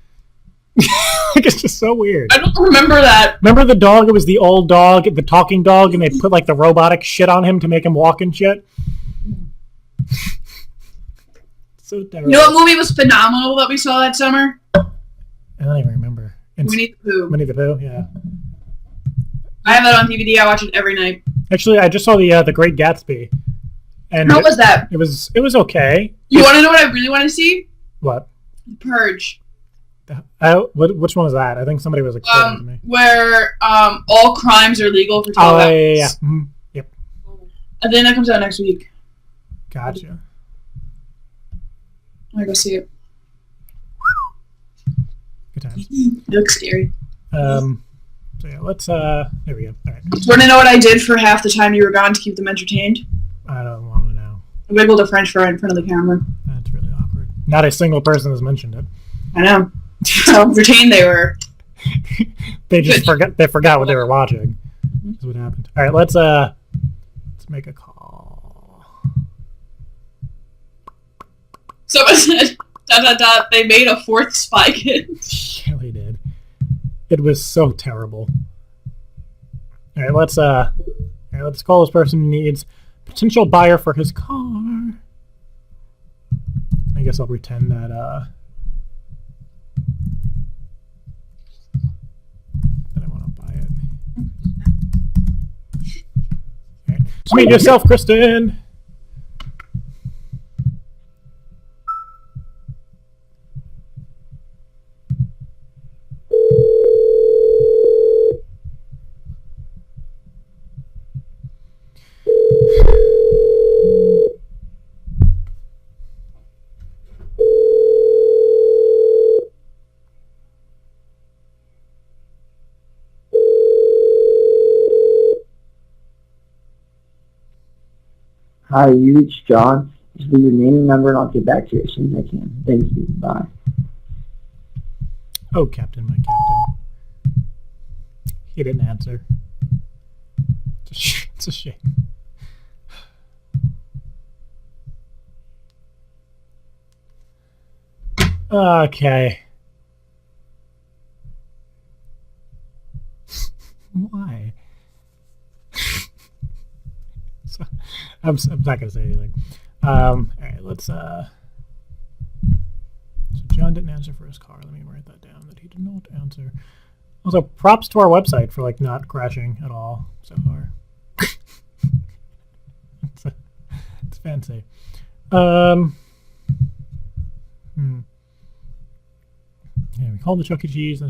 Like, it's just so weird. I don't remember that. Remember the dog? It was the old dog, the talking dog, and they put, like, the robotic shit on him to make him walk and shit. So terrible. You know what movie was phenomenal that we saw that summer? I don't even remember. Winnie the Pooh. Winnie the Pooh, yeah. I have that on DVD. I watch it every night. Actually, I just saw the Great Gatsby. And how was that? It was okay. You want to know what I really want to see? What? The Purge. Which one was that? I think somebody was explaining to me. Where all crimes are legal for 12 hours. Yeah. Mm-hmm. Yep. I think that comes out next week. Gotcha. I'm gonna go see it. Good times. It looks scary. So yeah, let's there we go. All right. Do you want to know what I did for half the time you were gone to keep them entertained? I don't want to know. I wiggled a French fry in front of the camera. That's really awkward. Not a single person has mentioned it. I know. How entertained they were. They just forgot. They forgot what they were watching. That's what happened. All right, let's make a call. Someone said, ... They made a fourth Spy Kid. Yeah, they did. It was so terrible. All right, let's call this person who needs potential buyer for his car. I guess I'll pretend that I want to buy it. All right. Just meet yourself, Kristen. Hi, you reached John. Just leave your name and number and I'll get back to you as soon as I can. Thank you. Bye. Oh, Captain, my Captain. He didn't answer. It's a shame. Okay. Why? So, I'm not gonna say anything. All right, let's. So John didn't answer for his car. Let me write that down. That he did not answer. Also, props to our website for like not crashing at all so far. It's fancy. Yeah, we called the Chuck E. Cheese.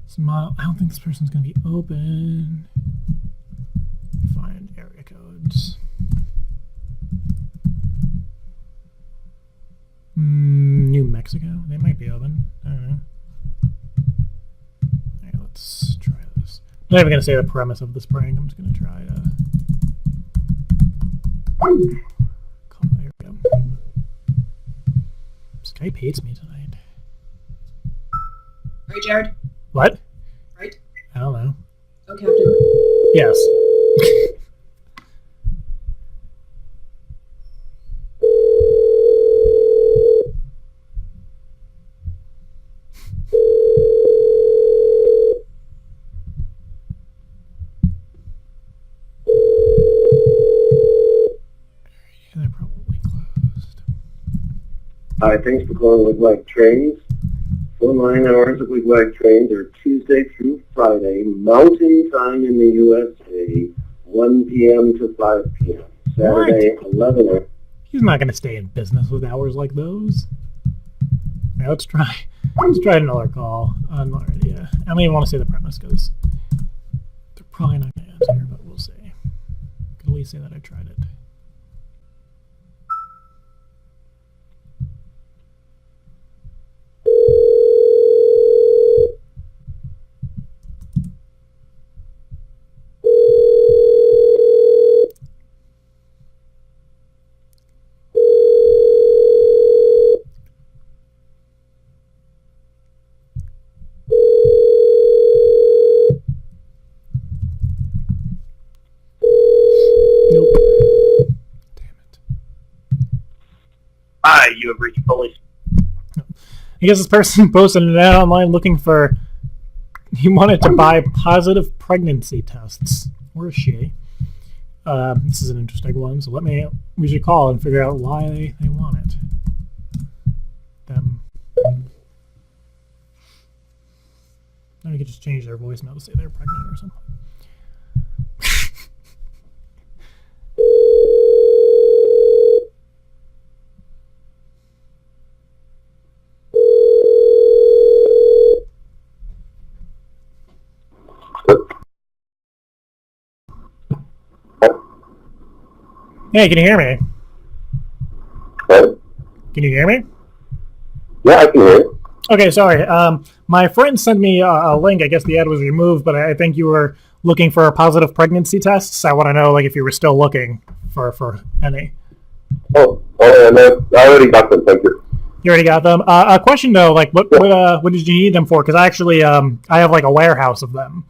Smile. I don't think this person's gonna be open. Find area codes. New Mexico. They might be open. I don't know. Alright, let's try this. I'm not even gonna say the premise of this prank. I'm just gonna try to. There we go. Skype hates me tonight. Right, Jared? What? Right? I don't know. Oh, Captain. Yes. They're probably closed. Hi, thanks for calling Wig Wag Trains. Full 9 hours of Wig Wag Trains are Tuesday through Friday, Mountain Time in the USA, 1 p.m. to 5 p.m. Saturday, 11 a.m. He's not going to stay in business with hours like those. Right, let's try another call. I don't even want to say the premise because they're probably not going to answer, but we'll see. Could at least say that I tried it. Hi, you have reached police. I guess this person posted it out online looking for. He wanted to buy positive pregnancy tests. Where is she? This is an interesting one, so we should call and figure out why they want it. Them. Then we could just change their voicemail to say they're pregnant or something. Hey, can you hear me? What? Can you hear me? Yeah, I can hear you. Okay, sorry. My friend sent me a link. I guess the ad was removed, but I think you were looking for positive pregnancy tests. I want to know, like, if you were still looking for any. Oh, no, I already got them. Thank you. You already got them. A question though, like, what did you need them for? Because I actually I have like a warehouse of them.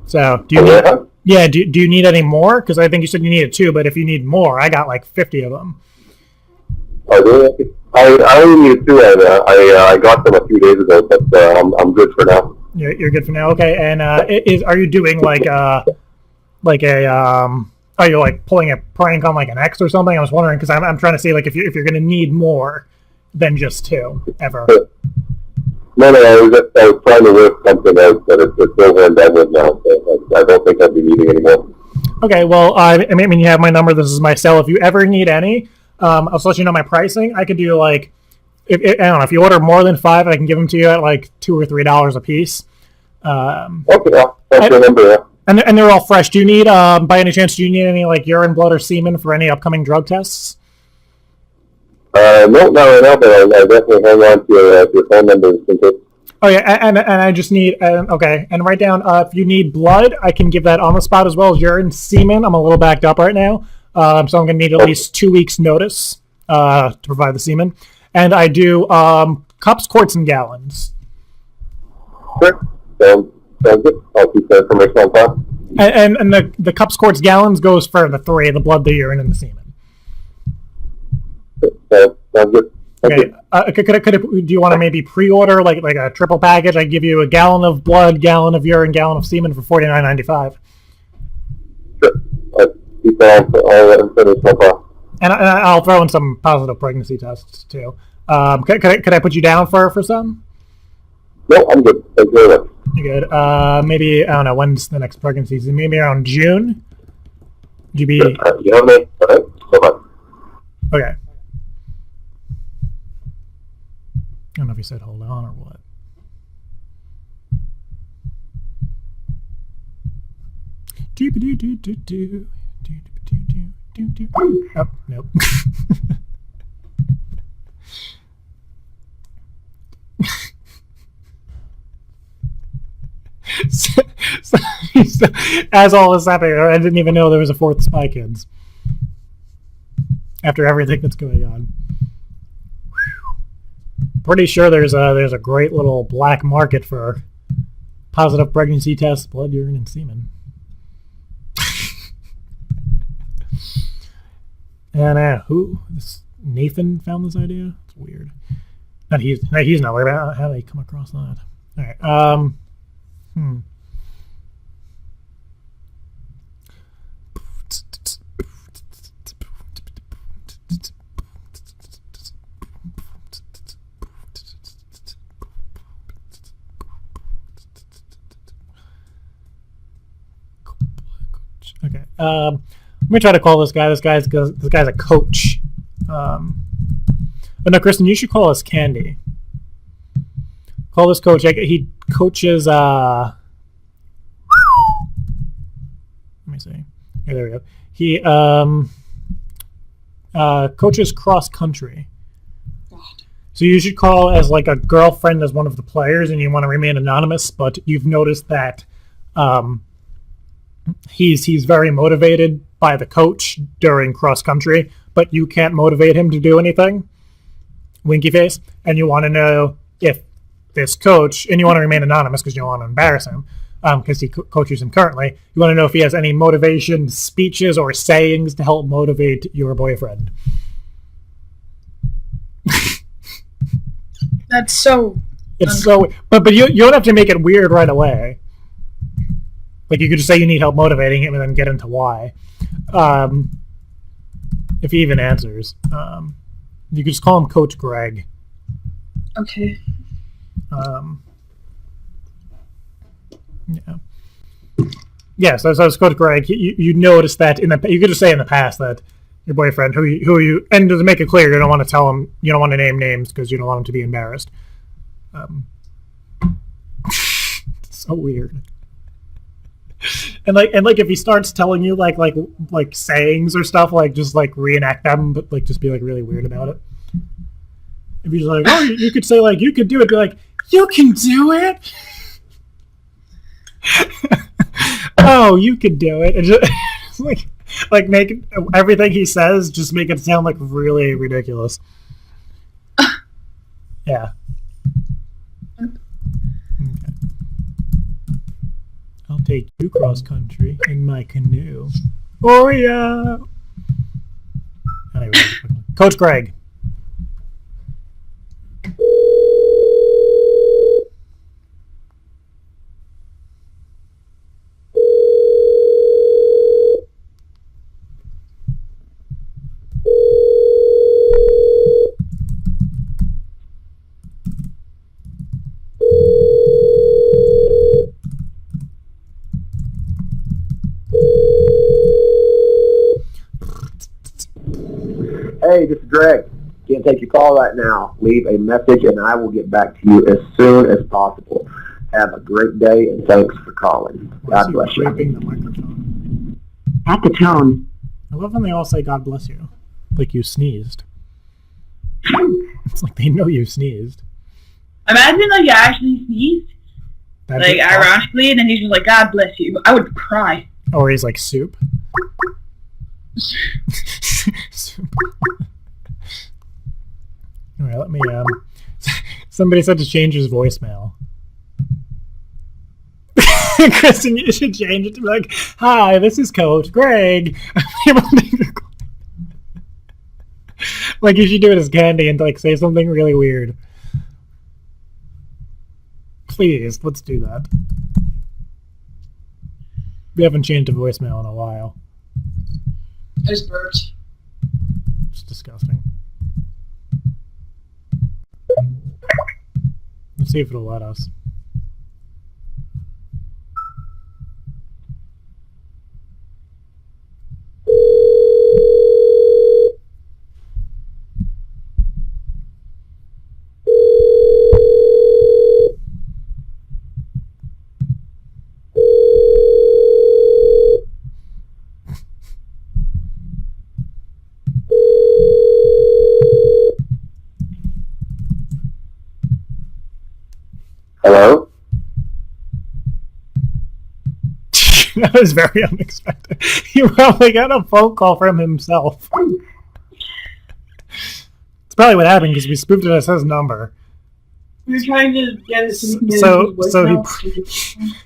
So do you need? Yeah. Do you need any more? Because I think you said you needed 2, but if you need more, I got like 50 of them. Oh, really? I only need 2, and I got them a few days ago, but I'm good for now. You're good for now. Okay. And are you doing like a are you like pulling a prank on like an ex or something? I was wondering because I'm trying to see like if you're going to need more than just 2 ever. No, I was trying to work something out, but it's over and done with now, so I don't think I'll be needing any more. Okay, well, I mean, you have my number. This is my cell. If you ever need any, I'll just let you know my pricing. I could do like, I don't know, if you order more than 5, I can give them to you at like $2 or $3 a piece. Okay, that's your number, yeah. And they're all fresh. Do you need, by any chance, do you need any like urine, blood, or semen for any upcoming drug tests? No, not right now, but I'll definitely hang on to your phone number. Oh yeah, and I just need okay, and write down if you need blood, I can give that on the spot as well as urine. Semen, I'm a little backed up right now, so I'm gonna need at least 2 weeks notice to provide the semen, and I do cups, quarts, and gallons. Sure, sounds good. I'll keep that information on file. And the cups, quarts, gallons goes for the 3: the blood, the urine, and the semen. Sounds good. Okay. Do you want to maybe pre-order like a triple package? I give you a gallon of blood, gallon of urine, gallon of semen for $49.95. Sure. I'll keep that all finished so far. And I'll throw in some positive pregnancy tests too. Could I put you down for some? No, I'm good. Thank you very much. You're good. Maybe I don't know when's the next pregnancy season. Maybe around June. Would you be? You have me. All right. Bye-bye. Okay. I don't know if you said hold on or what. Oh, nope. so, as all this happened, I didn't even know there was a 4th Spy Kids. After everything that's going on. Pretty sure there's a great little black market for positive pregnancy tests, blood, urine, and semen. And who? This Nathan found this idea? It's weird. He's not worried about how they come across that. All right. Let me try to call this guy. This guy's a coach. But no, Kristen, you should call us Candy. Call this coach. He coaches. Let me see. Yeah, there we go. He coaches cross country. So you should call as like a girlfriend as one of the players, and you want to remain anonymous. But you've noticed that he's very motivated by the coach during cross country, but you can't motivate him to do anything. Winky face. And you want to know if this coach, and you want to remain anonymous because you don't want to embarrass him, because he coaches him currently. You want to know if he has any motivation speeches or sayings to help motivate your boyfriend. That's so. It's so, but you don't have to make it weird right away. Like you could just say you need help motivating him and then get into why. If he even answers, you could just call him Coach Greg. Okay. Yeah. Yeah. So as Coach Greg, you noticed that you could just say in the past that your boyfriend, who you, and to make it clear, you don't want to tell him, you don't want to name names because you don't want him to be embarrassed. So weird. And like if he starts telling you like sayings or stuff, like just like reenact them, but like just be like really weird about it. If he's like, oh, you could say like you could do it, be like, you can do it. Oh, you could do it. And just, like make everything he says, just make it sound like really ridiculous. Yeah. Okay. I'll take you cross country in my canoe. Oh yeah. Anyway, Coach Greg. Hey, this is Greg. Can't take your call right now. Leave a message and I will get back to you as soon as possible. Have a great day and thanks for calling. God bless you. The microphone. At the tone. I love when they all say God bless you. Like you sneezed. It's like they know you sneezed. Imagine like you actually sneezed. That'd like ironically, and then he's just like, God bless you. I would cry. Or he's like soup. All right, let me somebody said to change his voicemail. Kristen, you should change it to be like, hi, this is Coach Greg. Like you should do it as Candy and like say something really weird. Please, let's do that. We haven't changed a voicemail in a while. I just burped. It's disgusting. Let's see if it'll let us. Hello? That was very unexpected. He probably got a phone call from himself. It's probably what happened because we spoofed it as his number. We were trying to get it So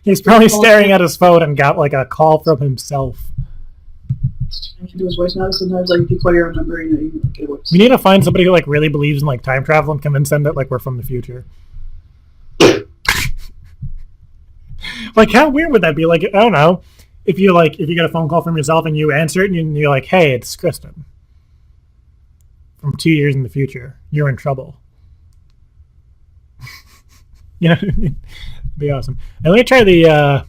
he's probably staring at his phone and got like a call from himself. Do his voice now. Sometimes like if you call your own number, you get a voice. We need to find somebody who like really believes in like time travel and convince them that like we're from the future. Like, how weird would that be? Like, I don't know. If you get a phone call from yourself and you answer it and you're like, hey, it's Kristen. From 2 years in the future. You're in trouble. You know what I mean? It'd be awesome. And let me try the,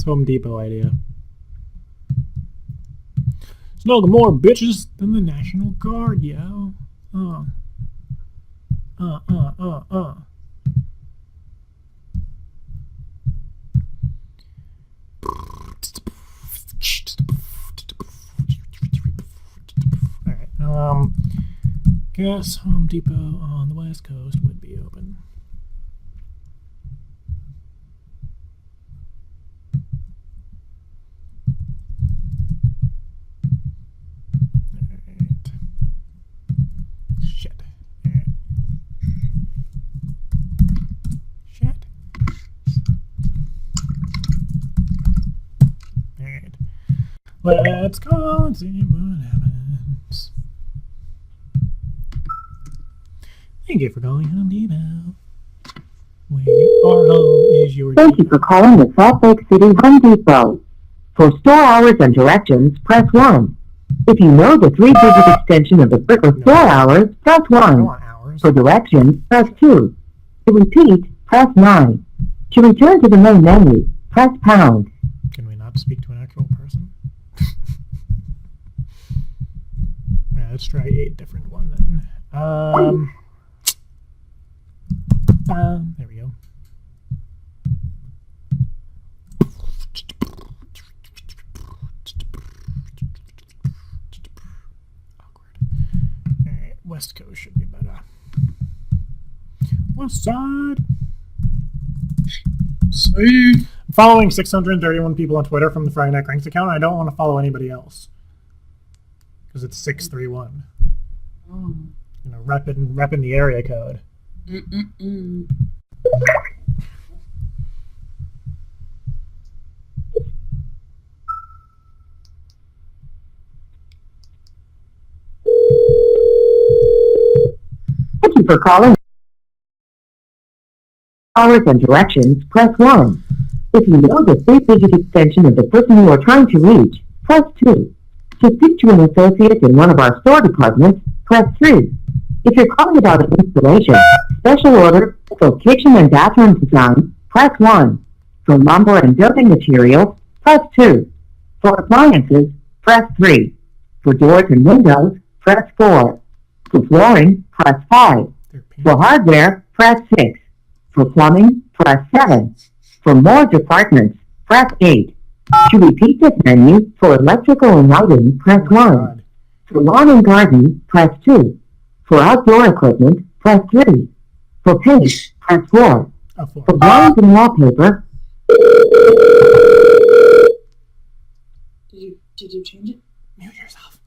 Guess Home Depot idea. Snuggle more bitches than the National Guard, yo. Alright, guess Home Depot on the West Coast would be open. Let's call and see what happens. Thank you for calling Home Depot. Where our home is your Thank you for calling the Salt Lake City Home Depot. For store hours and directions, press 1. If you know the 3-digit extension of the store hours, press 1. For directions, press 2. To repeat, press 9. To return to the main menu, press pound. Can we not speak to an actual person? Yeah, let's try a different one then. There we go. Awkward. Alright, West Coast should be better. West side. See. I'm following 631 people on Twitter from the Friday Night Cranks account. I don't want to follow anybody else. Because it's 631. Oh. You know, repping the area code. Mm-mm-mm. Thank you for calling. Hours and directions, press 1. If you know the 3-digit extension of the person you are trying to reach, press 2. To speak to an associate in one of our store departments, press 3. If you're calling about an installation, special order, for kitchen and bathroom design, press 1. For lumber and building materials, press 2. For appliances, press 3. For doors and windows, press 4. For flooring, press 5. For hardware, press 6. For plumbing, press 7. For more departments, press 8. To repeat this menu, for electrical and lighting, press 1. For lawn and garden, press 2. For outdoor equipment, press 3. For paint, press 4. For blinds and wallpaper, Did you change it? Mute yourself.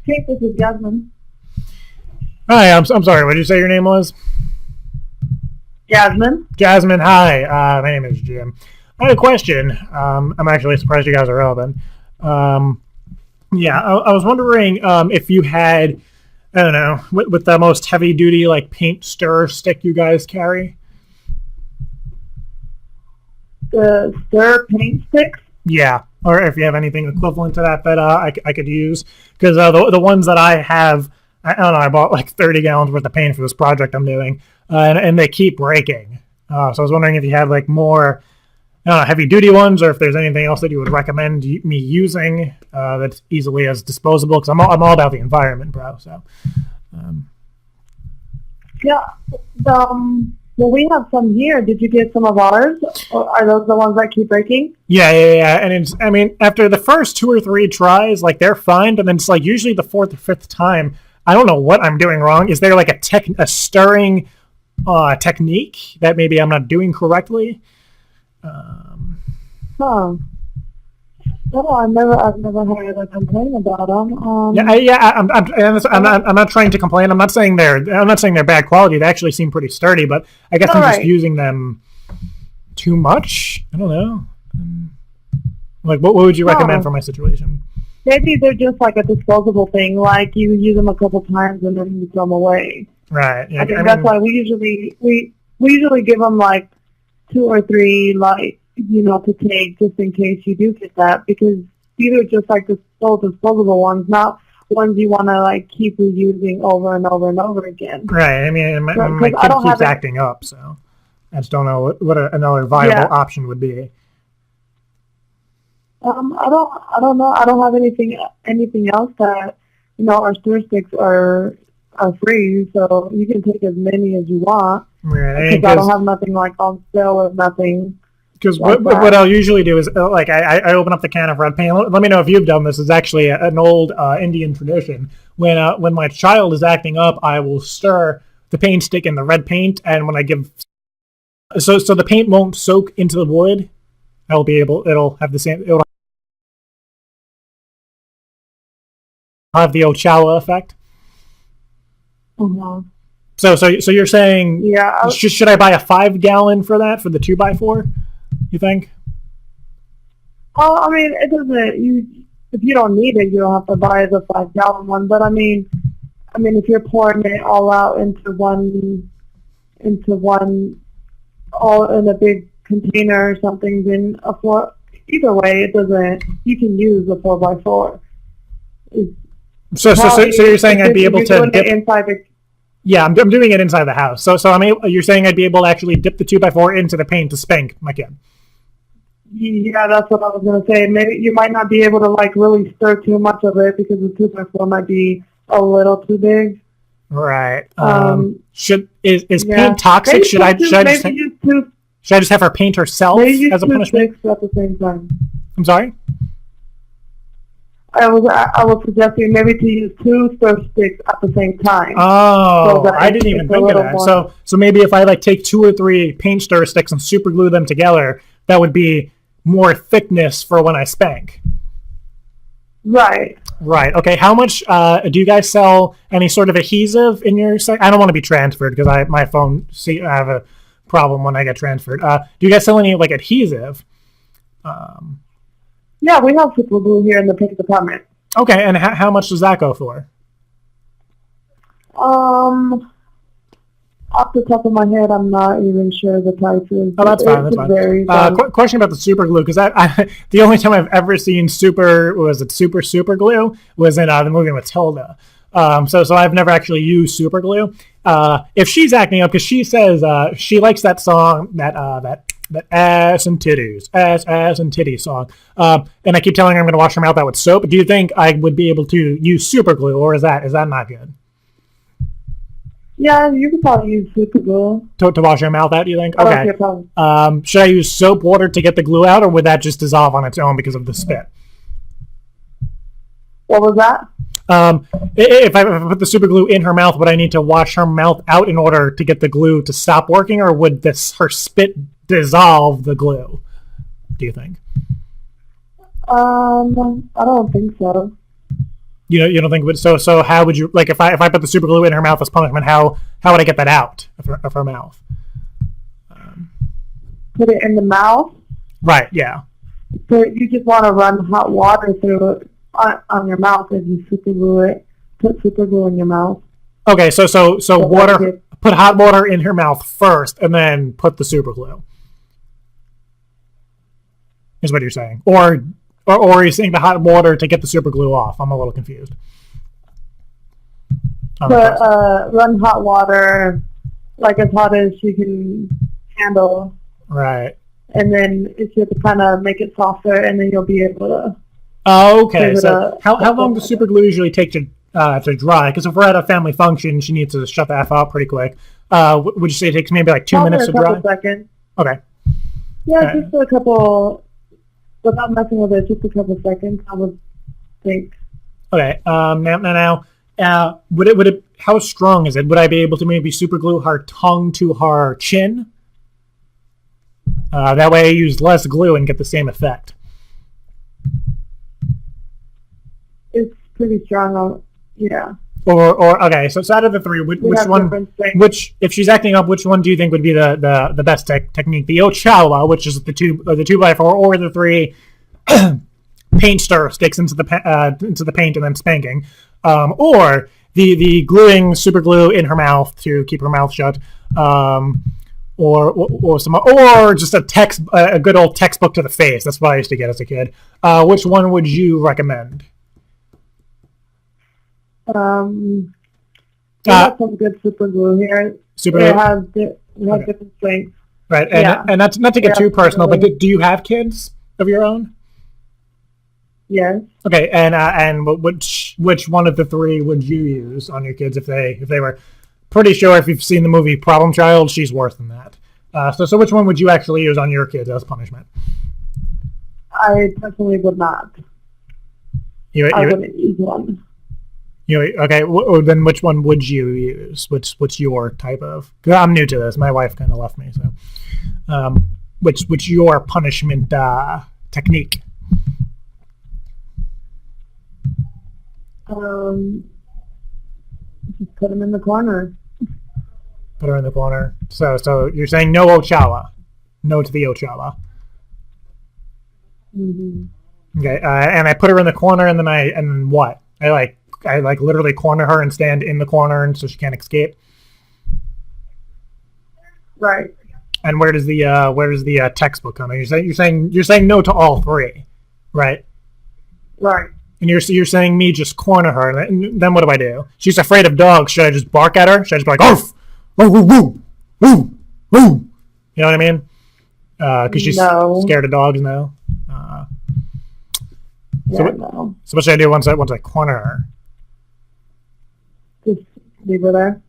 Hey, this is Jasmine. Hi, I'm sorry. What did you say your name was? Jasmine. Jasmine, hi. My name is Jim. I had a question. I'm actually surprised you guys are open. Yeah, I was wondering if you had, I don't know, with the most heavy-duty like paint stir stick you guys carry. The stir paint sticks? Yeah, or if you have anything equivalent to that I could use, because the ones that I have, I don't know, I bought like 30 gallons worth of paint for this project I'm doing, and they keep breaking. So I was wondering if you have like more, I don't know, heavy duty ones, or if there's anything else that you would recommend me using that's easily as disposable, because I'm all about the environment, bro. So. Yeah. Well, we have some here. Did you get some of ours? Or are those the ones that keep breaking? Yeah. And it's, I mean, after the first 2 or 3 tries, like they're fine, but then it's like usually the 4th or 5th time, I don't know what I'm doing wrong. Is there like a stirring technique that maybe I'm not doing correctly? Huh. No, I've never heard a complaint about them. I'm not trying to complain. I'm not saying they're bad quality. They actually seem pretty sturdy, but I guess I'm just using them too much. I don't know. Like, what would you recommend for my situation? Maybe they're just like a disposable thing. Like you use them a couple times and then you throw them away. Right. Yeah, I think that's why we usually give them like 2 or 3 like to take just in case you do get that, because these are just like disposable ones, not ones you want to like keep reusing over and over and over again. Right. I mean, my kid keeps acting up, so I just don't know what another viable option would be. I don't know. I don't have anything else that our sewer sticks are free, so you can take as many as you want. Right. Because I don't have nothing like on sale or nothing. Because what I'll usually do is like I open up the can of red paint. Let me know if you've done this. It's actually an old Indian tradition. When my child is acting up, I will stir the paint stick in the red paint, and when I give so the paint won't soak into the wood, it'll have the same. It'll have the Ochala effect. Mm-hmm. So you're saying should I buy a 5-gallon for that for the 2x4? You think? Oh, I mean, it doesn't. If you don't need it, you don't have to buy the 5-gallon one. But I mean, if you're pouring it all out into one, all in a big container or something, then either way, it doesn't. You can use a 4x4. So you're saying I'd be able to dip inside the. Yeah, I'm doing it inside the house. So you're saying I'd be able to actually dip the 2x4 into the paint to spank my kid. Yeah, that's what I was going to say. Maybe you might not be able to like really stir too much of it because the 2x4 might be a little too big. Right. Is paint toxic? Maybe Should I just have her paint herself as a punishment? At the same time. I'm sorry? I was suggesting maybe to use 2 stir sticks at the same time. Oh, I didn't even think of that. So maybe if I like take 2 or 3 paint stir sticks and super glue them together, that would be more thickness for when I spank. Right. Right. Okay. How much do you guys sell any sort of adhesive in your site? I don't want to be transferred because my phone. I have a problem when I get transferred. Do you guys sell any like adhesive? Yeah, we have super glue here in the paint department. Okay, and how much does that go for? Off the top of my head, I'm not even sure the prices. Oh, that's fine. That's fine. Question about the super glue, because the only time I've ever seen super glue was in the movie Matilda. So I've never actually used super glue. If she's acting up, because she says she likes that song, that ass and titties song, and I keep telling her I'm going to wash her mouth out with soap. Do you think I would be able to use super glue, or is that not good? Yeah, you could probably use super glue. To wash your mouth out, you think? I Okay. don't see a problem. Should I use soap water to get the glue out, or would that just dissolve on its own because of the spit? What was that? If I put the super glue in her mouth, would I need to wash her mouth out in order to get the glue to stop working, or would her spit dissolve the glue? Do you think? I don't think so. You don't think it would? So how would you, like, if I put the super glue in her mouth as punishment, how would I get that out of her mouth? Put it in the mouth? Right, yeah. So you just want to run hot water through it on your mouth as you super glue it. Put super glue in your mouth. Okay, so water, put hot water in her mouth first and then put the super glue, is what you're saying. Or are you saying the hot water to get the super glue off? I'm a little confused. Run hot water like as hot as you can handle. Right. And then it's just to kind of make it softer, and then you'll be able to. Oh, okay. So how long does super glue usually take to dry? Because if we're at a family function, she needs to shut the F out pretty quick. Would you say it takes maybe like 2 minutes to dry? A couple seconds. Okay. Yeah, just a couple. Without messing with it, just a couple seconds, I would think. Okay. Now, would it? How strong is it? Would I be able to maybe super glue her tongue to her chin? That way, I use less glue and get the same effect. It's pretty strong. Yeah. Or okay. So out of the three, which one? If she's acting up, which one do you think would be the best technique? The Ochala, which is the 2x4, or the 3 paint stir sticks into the paint and then spanking, or the gluing super glue in her mouth to keep her mouth shut, or just a good old textbook to the face. That's what I used to get as a kid. Which one would you recommend? We have some good super glue here. We have different strengths. Right, and not to get too personal, but do you have kids of your own? Yes. Okay, and which one of the three would you use on your kids if they were? Pretty sure if you've seen the movie Problem Child, she's worse than that. So which one would you actually use on your kids as punishment? I personally would not. I wouldn't use one. Okay, then which one would you use? What's your type of? Because I'm new to this. My wife kind of left me, so which your punishment technique? Just put them in the corner. Put her in the corner. So you're saying no Ochala, no to the Ochala. Mm-hmm. Okay, and I put her in the corner, and then what? I literally corner her and stand in the corner, and so she can't escape. Right. And where does the textbook come in? You're saying no to all three, right? Right. And you're saying me just corner her, and then what do? She's afraid of dogs. Should I just bark at her? Should I just be like, "Arf, woo, woo, woo, woo, woo"? You know what I mean? Because she's scared of dogs now. No. So what should I do once I corner her? Just leave her there.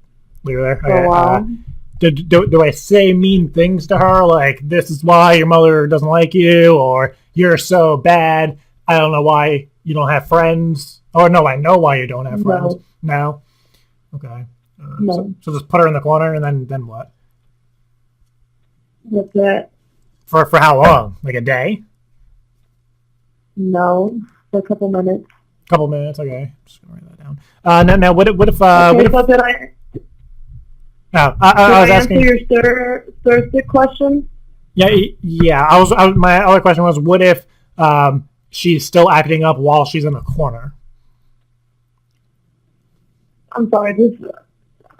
Leave her there. For a while. Do I say mean things to her, like "This is why your mother doesn't like you," or "You're so bad, I don't know why you don't have friends," or "No, I know why you don't have friends"? No. Okay. No. So just put her in the corner, and then what? That's it. For how long? Like a day? No, for a couple minutes. Couple minutes. Okay. Just gonna write that down. Now what if? I was asking your Thursday question. Yeah. My other question was, what if she's still acting up while she's in the corner? I'm sorry,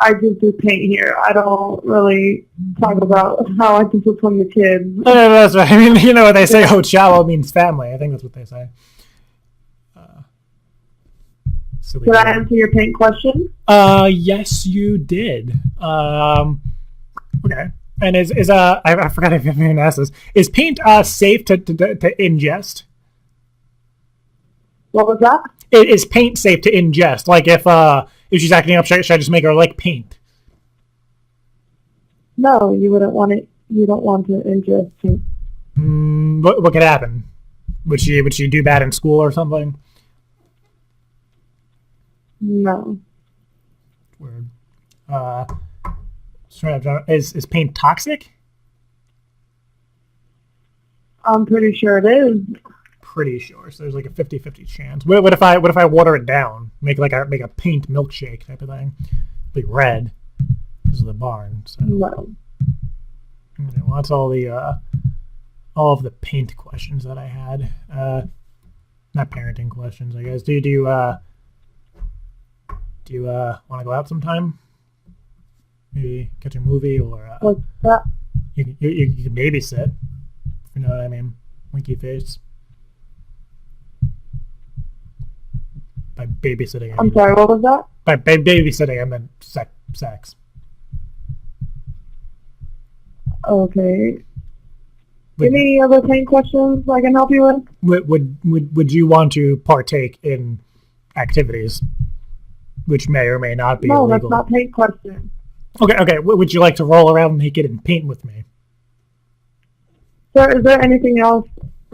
I just do paint here. I don't really talk about how I discipline the kids. No, that's right. I mean, you know what they say, Ochala means family. I think that's what they say. Did I answer your paint question? Yes, you did. Okay. And is I forgot if you even asked this. Is paint safe to ingest? What was that? Is paint safe to ingest? Like if she's acting up, should I just make her like paint? No, you wouldn't want it. You don't want to ingest paint. What could happen? Would she do bad in school or something? No. Weird. Is paint toxic? I'm pretty sure it is. Pretty sure. So there's like a 50-50 chance. What if I water it down? Make a paint milkshake type of thing. Be red because of the barn. So. No. Okay, well, that's all of the paint questions that I had. Not parenting questions, I guess. Do you want to go out sometime? Maybe catch a movie or what's that? You can babysit. If you know what I mean. Winky face. By babysitting, I'm sorry, what was that? By babysitting, I meant sex. Okay. Any other paint questions I can help you with? Would you want to partake in activities which may or may not be illegal? No, that's not paint question. Okay. Would you like to roll around naked and paint with me? Sir, is there anything else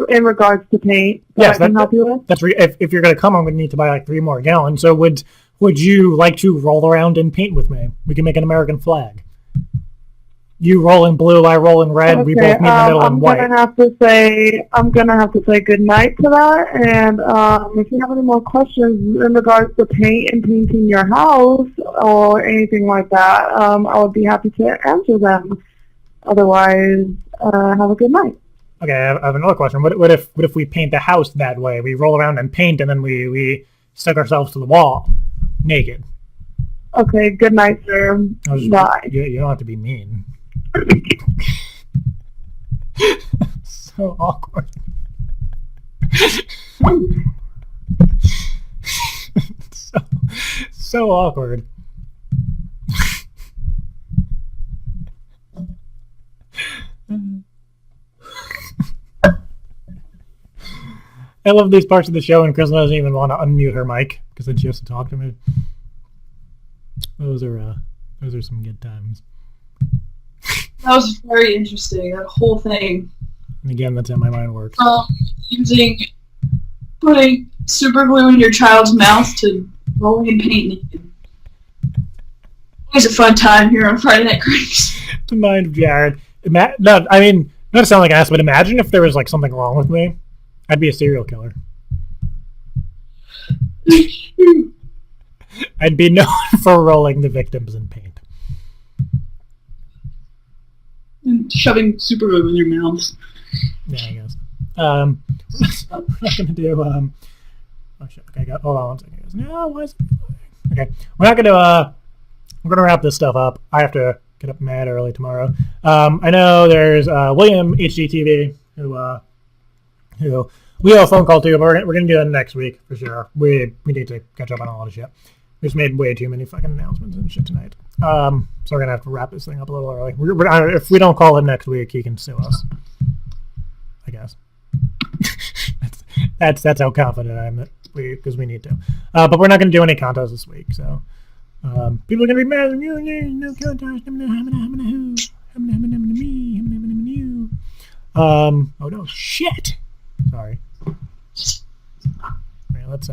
in regards to paint that I can help you with? That's if you're going to come, I'm going to need to buy like 3 more gallons. So would you like to roll around and paint with me? We can make an American flag. You roll in blue, I roll in red. Okay, we both meet in the middle in white. I'm gonna have to say good night to that. And if you have any more questions in regards to paint and painting your house or anything like that, I would be happy to answer them. Otherwise, have a good night. Okay, I have another question. What if we paint the house that way? We roll around and paint, and then we stick ourselves to the wall naked. Okay, good night, sir. Bye. You don't have to be mean. So awkward. so awkward. I love these parts of the show, and Chris doesn't even want to unmute her mic because then she has to talk to me. Those are some good times. That was very interesting. That whole thing. And again, that's how my mind works. Putting super glue in your child's mouth to rolling in paint naked. Always a fun time here on Friday Night Cranks. The mind of Jared. No, I mean, not to sound like an ass, but imagine if there was like something wrong with me. I'd be a serial killer. I'd be known for rolling the victims in paint. And shoving super glue in your mouths. Yeah, I guess. We're not gonna do oh shit, okay, hold on one second, guys. No, why is it okay. We're gonna wrap this stuff up. I have to get up mad early tomorrow. I know there's William HGTV who we owe a phone call to, but we're gonna do that next week for sure. We need to catch up on a lot of shit. We just made way too many fucking announcements and shit tonight. So we're gonna have to wrap this thing up a little early. If we don't call him next week, he can sue us, I guess. that's how confident I am that because we need to. But we're not gonna do any contests this week, so people are gonna be mad at you. No contest. Oh no, shit. Sorry. Right, let's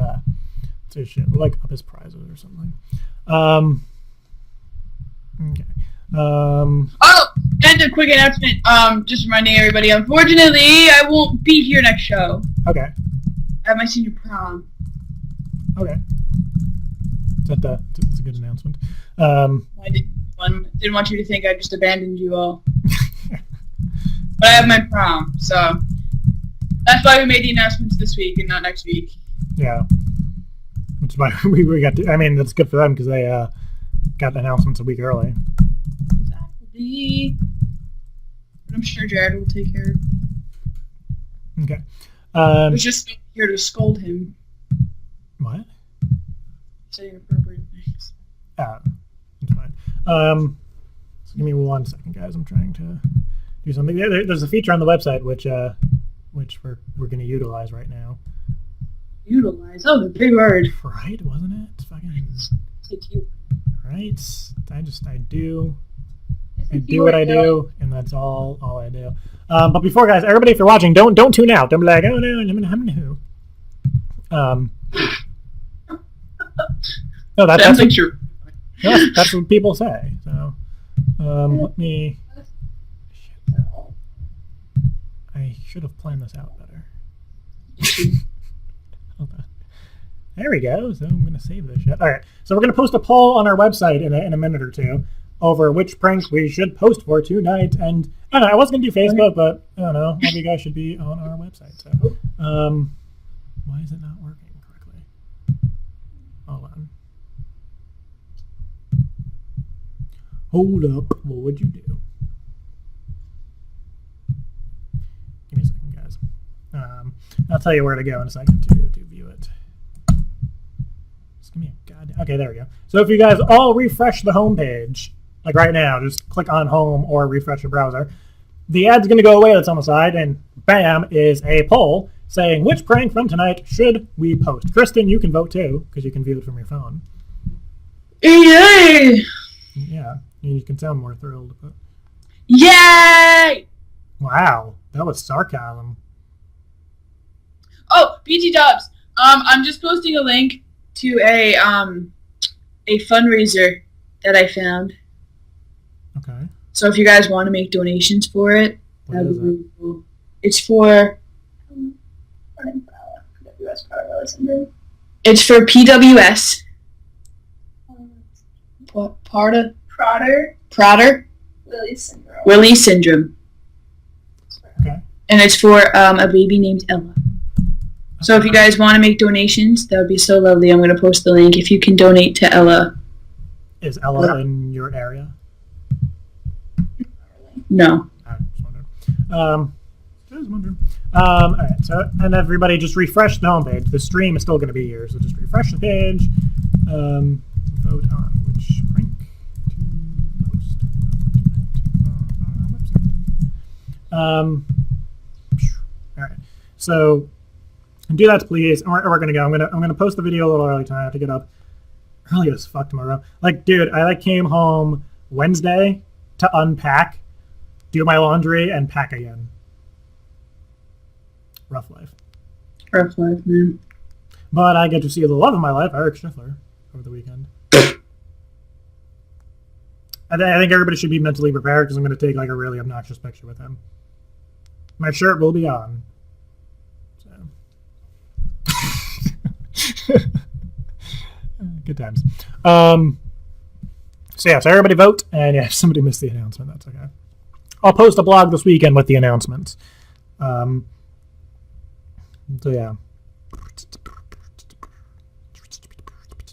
do shit. We'll like up his prizes or something. Okay. Oh, and a quick announcement. Just reminding everybody. Unfortunately, I won't be here next show. Okay. I have my senior prom. Okay. That's a good announcement. I didn't want you to think I just abandoned you all. But I have my prom, so that's why we made the announcements this week and not next week. Yeah. Which is why we got to, I mean, that's good for them because they got the announcements a week early. Exactly. But I'm sure Jared will take care of it. Okay. I was just here to scold him. What? Say inappropriate things. That's fine. So give me 1 second, guys. I'm trying to do something. There's a feature on the website which we're going to utilize right now. Utilize? Oh, the big word. Right, wasn't it? It's fucking... Take you. Right? I do what I do, and that's all I do. But before, guys, everybody, if you're watching, don't tune out. Don't be like, oh no, I'm who. No, that's what, true. That's what people say. So, let me. Shit. I should have planned this out better. Hold on. There we go. So I'm gonna save this shit. All right. So we're gonna post a poll on our website in a minute or two over which prank we should post for tonight. And I don't know. I was gonna do Facebook, but I don't know. All of you guys should be on our website. So, why is it not working correctly? Hold on. Hold up. What would you do? Give me a second, guys. I'll tell you where to go in a second to view it. Just give me a goddamn... Okay, there we go. So if you guys all refresh the homepage, like right now, just click on home or refresh your browser, the ad's going to go away that's on the side, and bam, is a poll saying which prank from tonight should we post. Kristen, you can vote too, because you can view it from your phone. Yay! Yeah, you can sound more thrilled. But... Yay! Wow, that was sarcasm. Oh, BT Dubs. I'm just posting a link to a fundraiser that I found. Okay. So if you guys want to make donations for it, that would be really cool. It's for PWS. Prader. Willie syndrome. Okay. And it's for a baby named Ella. So if you guys want to make donations, that would be so lovely. I'm going to post the link if you can donate to Ella. Is Ella in your area? No. Just wondering. Alright, so, and everybody just refresh the homepage. The stream is still going to be here, so just refresh the page. Vote on which prank to post on our website. Alright, so do that, please. And we're going to go. I'm gonna post the video a little early tonight. I have to get up early as fuck tomorrow. Like, dude, I came home Wednesday to unpack, do my laundry, and pack again. Rough life. Rough life, man. But I get to see the love of my life, Eric Schniffler, over the weekend. I think everybody should be mentally prepared because I'm going to take like a really obnoxious picture with him. My shirt will be on. So. Good times. So yeah, so everybody vote, and yeah, if somebody missed the announcement, that's okay. I'll post a blog this weekend with the announcements. So yeah.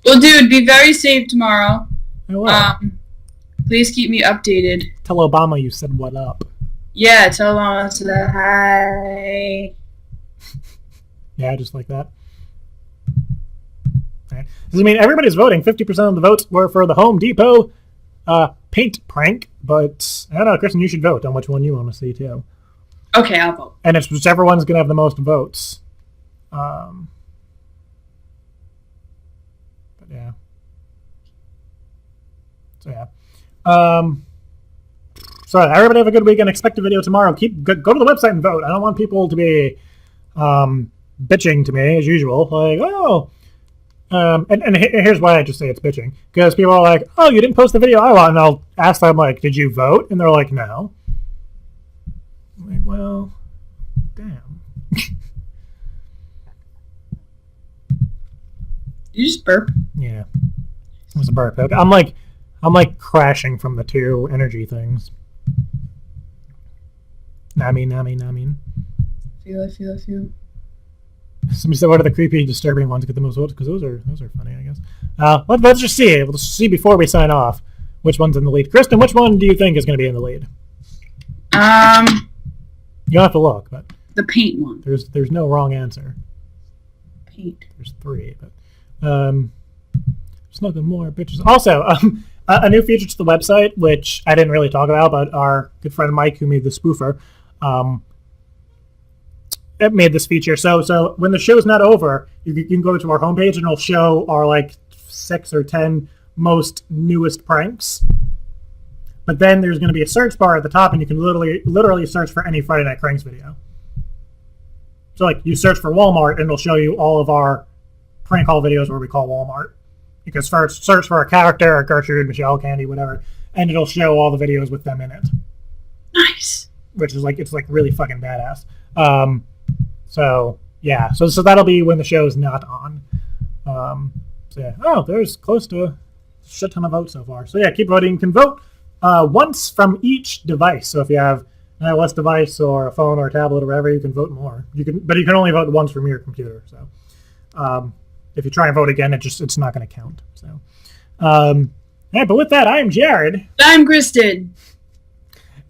Well, dude, be very safe tomorrow. Please keep me updated. Tell Obama you said what up. Yeah, tell Obama I said hi. Yeah, just like that. Right. I mean, everybody's voting. 50% of the votes were for the Home Depot paint prank, but I don't know, Kristen, you should vote on which one you want to see too. Okay, I'll vote. And it's whichever one's going to have the most votes. But yeah. So yeah. So everybody have a good weekend. Expect a video tomorrow. Go to the website and vote. I don't want people to be bitching to me as usual. Like, oh. And here's why I just say it's bitching. Because people are like, oh, you didn't post the video I want. And I'll ask them, like, did you vote? And they're like, no. I'm like, well, damn. You just burp? Yeah. It was a burp. I'm like crashing from the two energy things. I mean. I feel. Somebody said, what are the creepy, disturbing ones get the most votes? Because those are funny, I guess. Let's just see. We'll just see before we sign off which one's in the lead. Kristen, which one do you think is going to be in the lead? You don't have to look, but the paint one. There's no wrong answer. Paint. There's 3, but there's nothing more bitches. Also, a new feature to the website, which I didn't really talk about, but our good friend Mike, who made the spoofer, it made this feature. So when the show's not over, you can go to our homepage and it'll show our like 6 or 10 most newest pranks. But then there's going to be a search bar at the top, and you can literally search for any Friday Night Cranks video. So like you search for Walmart, and it'll show you all of our prank call videos where we call Walmart. You can search for a character, or Gertrude, Michelle, Candy, whatever, and it'll show all the videos with them in it. Nice. Which is like, it's like really fucking badass. So yeah, so that'll be when the show is not on. So yeah, there's close to a shit ton of votes so far. So yeah, keep voting. You can vote once from each device. So if you have an iOS device or a phone or a tablet or whatever, you can vote more. But you can only vote once from your computer. So if you try and vote again, it's not going to count. So yeah, but with that, I'm Jared. I'm Kristen.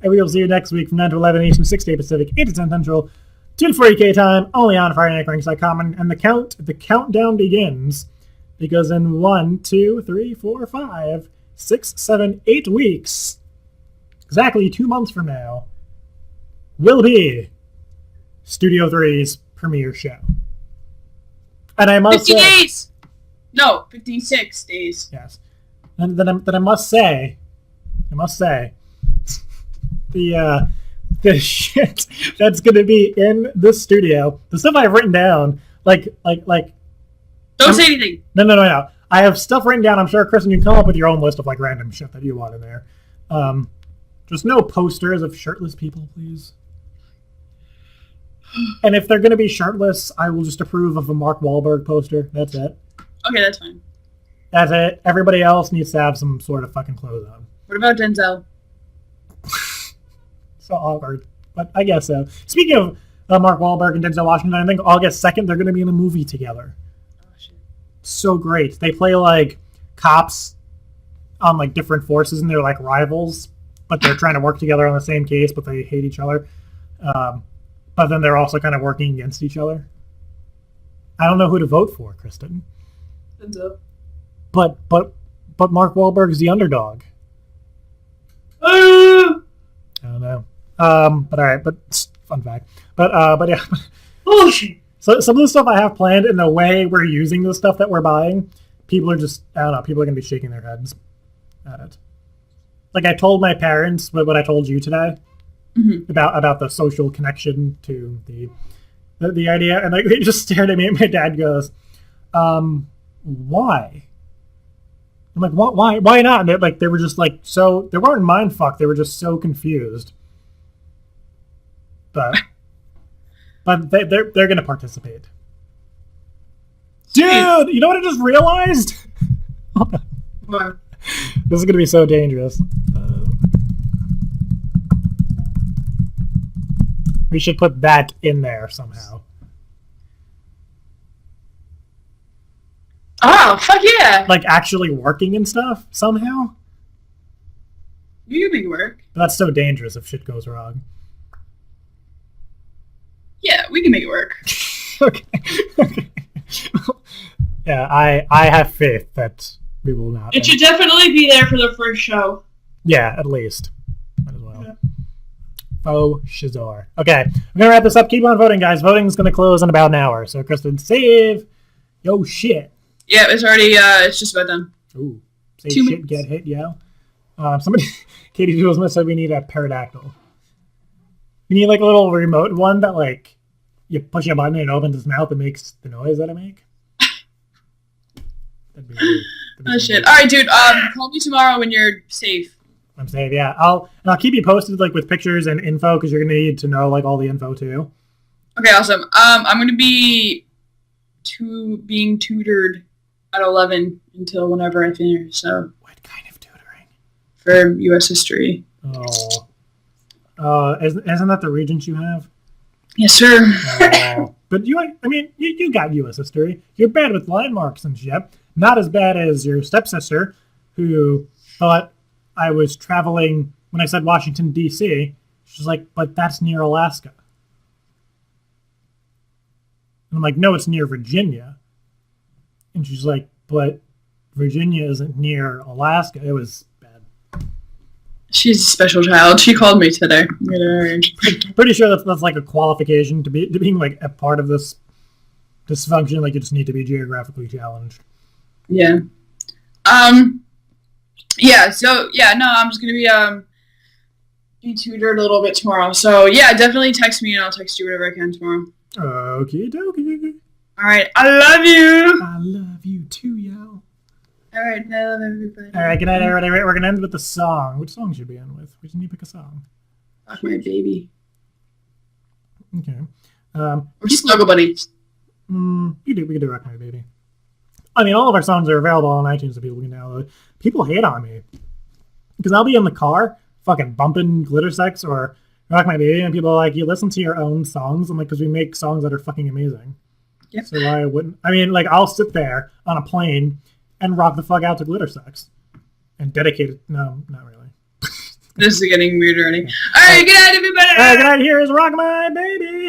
And we will see you next week from 9 to 11 Eastern, 6 to 8 Pacific, 8 to 10 Central, 2 to 4 UK time, only on FridayNightCranks.com. And the countdown begins, because in 1, 2, 3, 4, 5, 6, 7, 8 weeks, exactly 2 months from now, will be Studio 3's premiere show. And I must 50 days! No, 56 days. Yes. And then I must say, the shit that's going to be in this studio, the stuff I've written down, like. Don't say anything. No. I have stuff written down. I'm sure, Kristen, you can come up with your own list of like random shit that you want in there. Just no posters of shirtless people, please. And if they're going to be shirtless, I will just approve of a Mark Wahlberg poster. That's it. Okay, that's fine. That's it. Everybody else needs to have some sort of fucking clothes on. What about Denzel? So awkward, but I guess so. Speaking of Mark Wahlberg and Denzel Washington, I think August 2nd they're going to be in a movie together. Oh, shit. So great. They play like cops on like different forces, and they're like rivals. but they're trying to work together on the same case, but they hate each other. But then they're also kind of working against each other. I don't know who to vote for, Kristen. But Mark Wahlberg's the underdog. I don't know. But all right. But fun fact. But yeah. Oh shit. So some of the stuff I have planned and the way we're using the stuff that we're buying, people are just, I don't know, people are going to be shaking their heads at it. Like I told my parents what I told you today about the social connection to the idea, and like they just stared at me and my dad goes, why? I'm like, what? Why not? And they were just like, so they weren't mind fucked, they were just so confused. But they're going to participate. Dude, you know what I just realized? What? This is going to be so dangerous. We should put that in there somehow. Oh, fuck yeah! Like actually working and stuff somehow? You can make it work. But that's so dangerous if shit goes wrong. Yeah, we can make it work. Okay. Yeah, I have faith that we will not. It should definitely be there for the first show. Yeah, at least. Might as well. Yeah. Faux Shazor. Okay, I'm going to wrap this up. Keep on voting, guys. Voting's going to close in about an hour. So, Kristen, save yo shit. Yeah, it's already, it's just about done. Ooh. Save shit, minutes. Get hit, yo. Somebody, Katie Jules said we need a pterodactyl. You need like a little remote one that like you push a button and it opens its mouth and makes the noise that it makes. That'd be weird. Oh shit! All right, dude. Call me tomorrow when you're safe. I'm safe. Yeah, I'll keep you posted like with pictures and info because you're gonna need to know like all the info too. Okay, awesome. I'm gonna be being tutored at 11 until whenever I finish. So. What kind of tutoring? For U.S. history. Isn't that the regents you have? Yes, sir. But you got U.S. history. You're bad with landmarks and shit. Not as bad as your stepsister, who thought I was traveling when I said Washington, D.C. She's like, but that's near Alaska. And I'm like, no, it's near Virginia. And she's like, but Virginia isn't near Alaska. It was bad. She's a special child. She called me today. Pretty sure that's like a qualification to being like a part of this dysfunction. Like you just need to be geographically challenged. Yeah. Yeah. So yeah. No, I'm just gonna be tutored a little bit tomorrow. So yeah, definitely text me and I'll text you whenever I can tomorrow. Okie dokie. All right. I love you. I love you too, yo. All right. I love everybody. All right. Good night, everybody. We're gonna end with the song. Which song should we end with? We just need to pick a song. Rock My Baby. Okay. Or Snuggle Buddy. We could do Rock My Baby. I mean, all of our songs are available on iTunes so people can download. People hate on me. Because I'll be in the car fucking bumping Glitter Sex or Rock My Baby, and people are like, you listen to your own songs? I'm like, because we make songs that are fucking amazing. Yep. So why wouldn't... I mean, like, I'll sit there on a plane and rock the fuck out to Glitter Sex. And dedicate it... No, not really. This is getting weird already. All right, good night, everybody! Good night, here is Rock My Baby!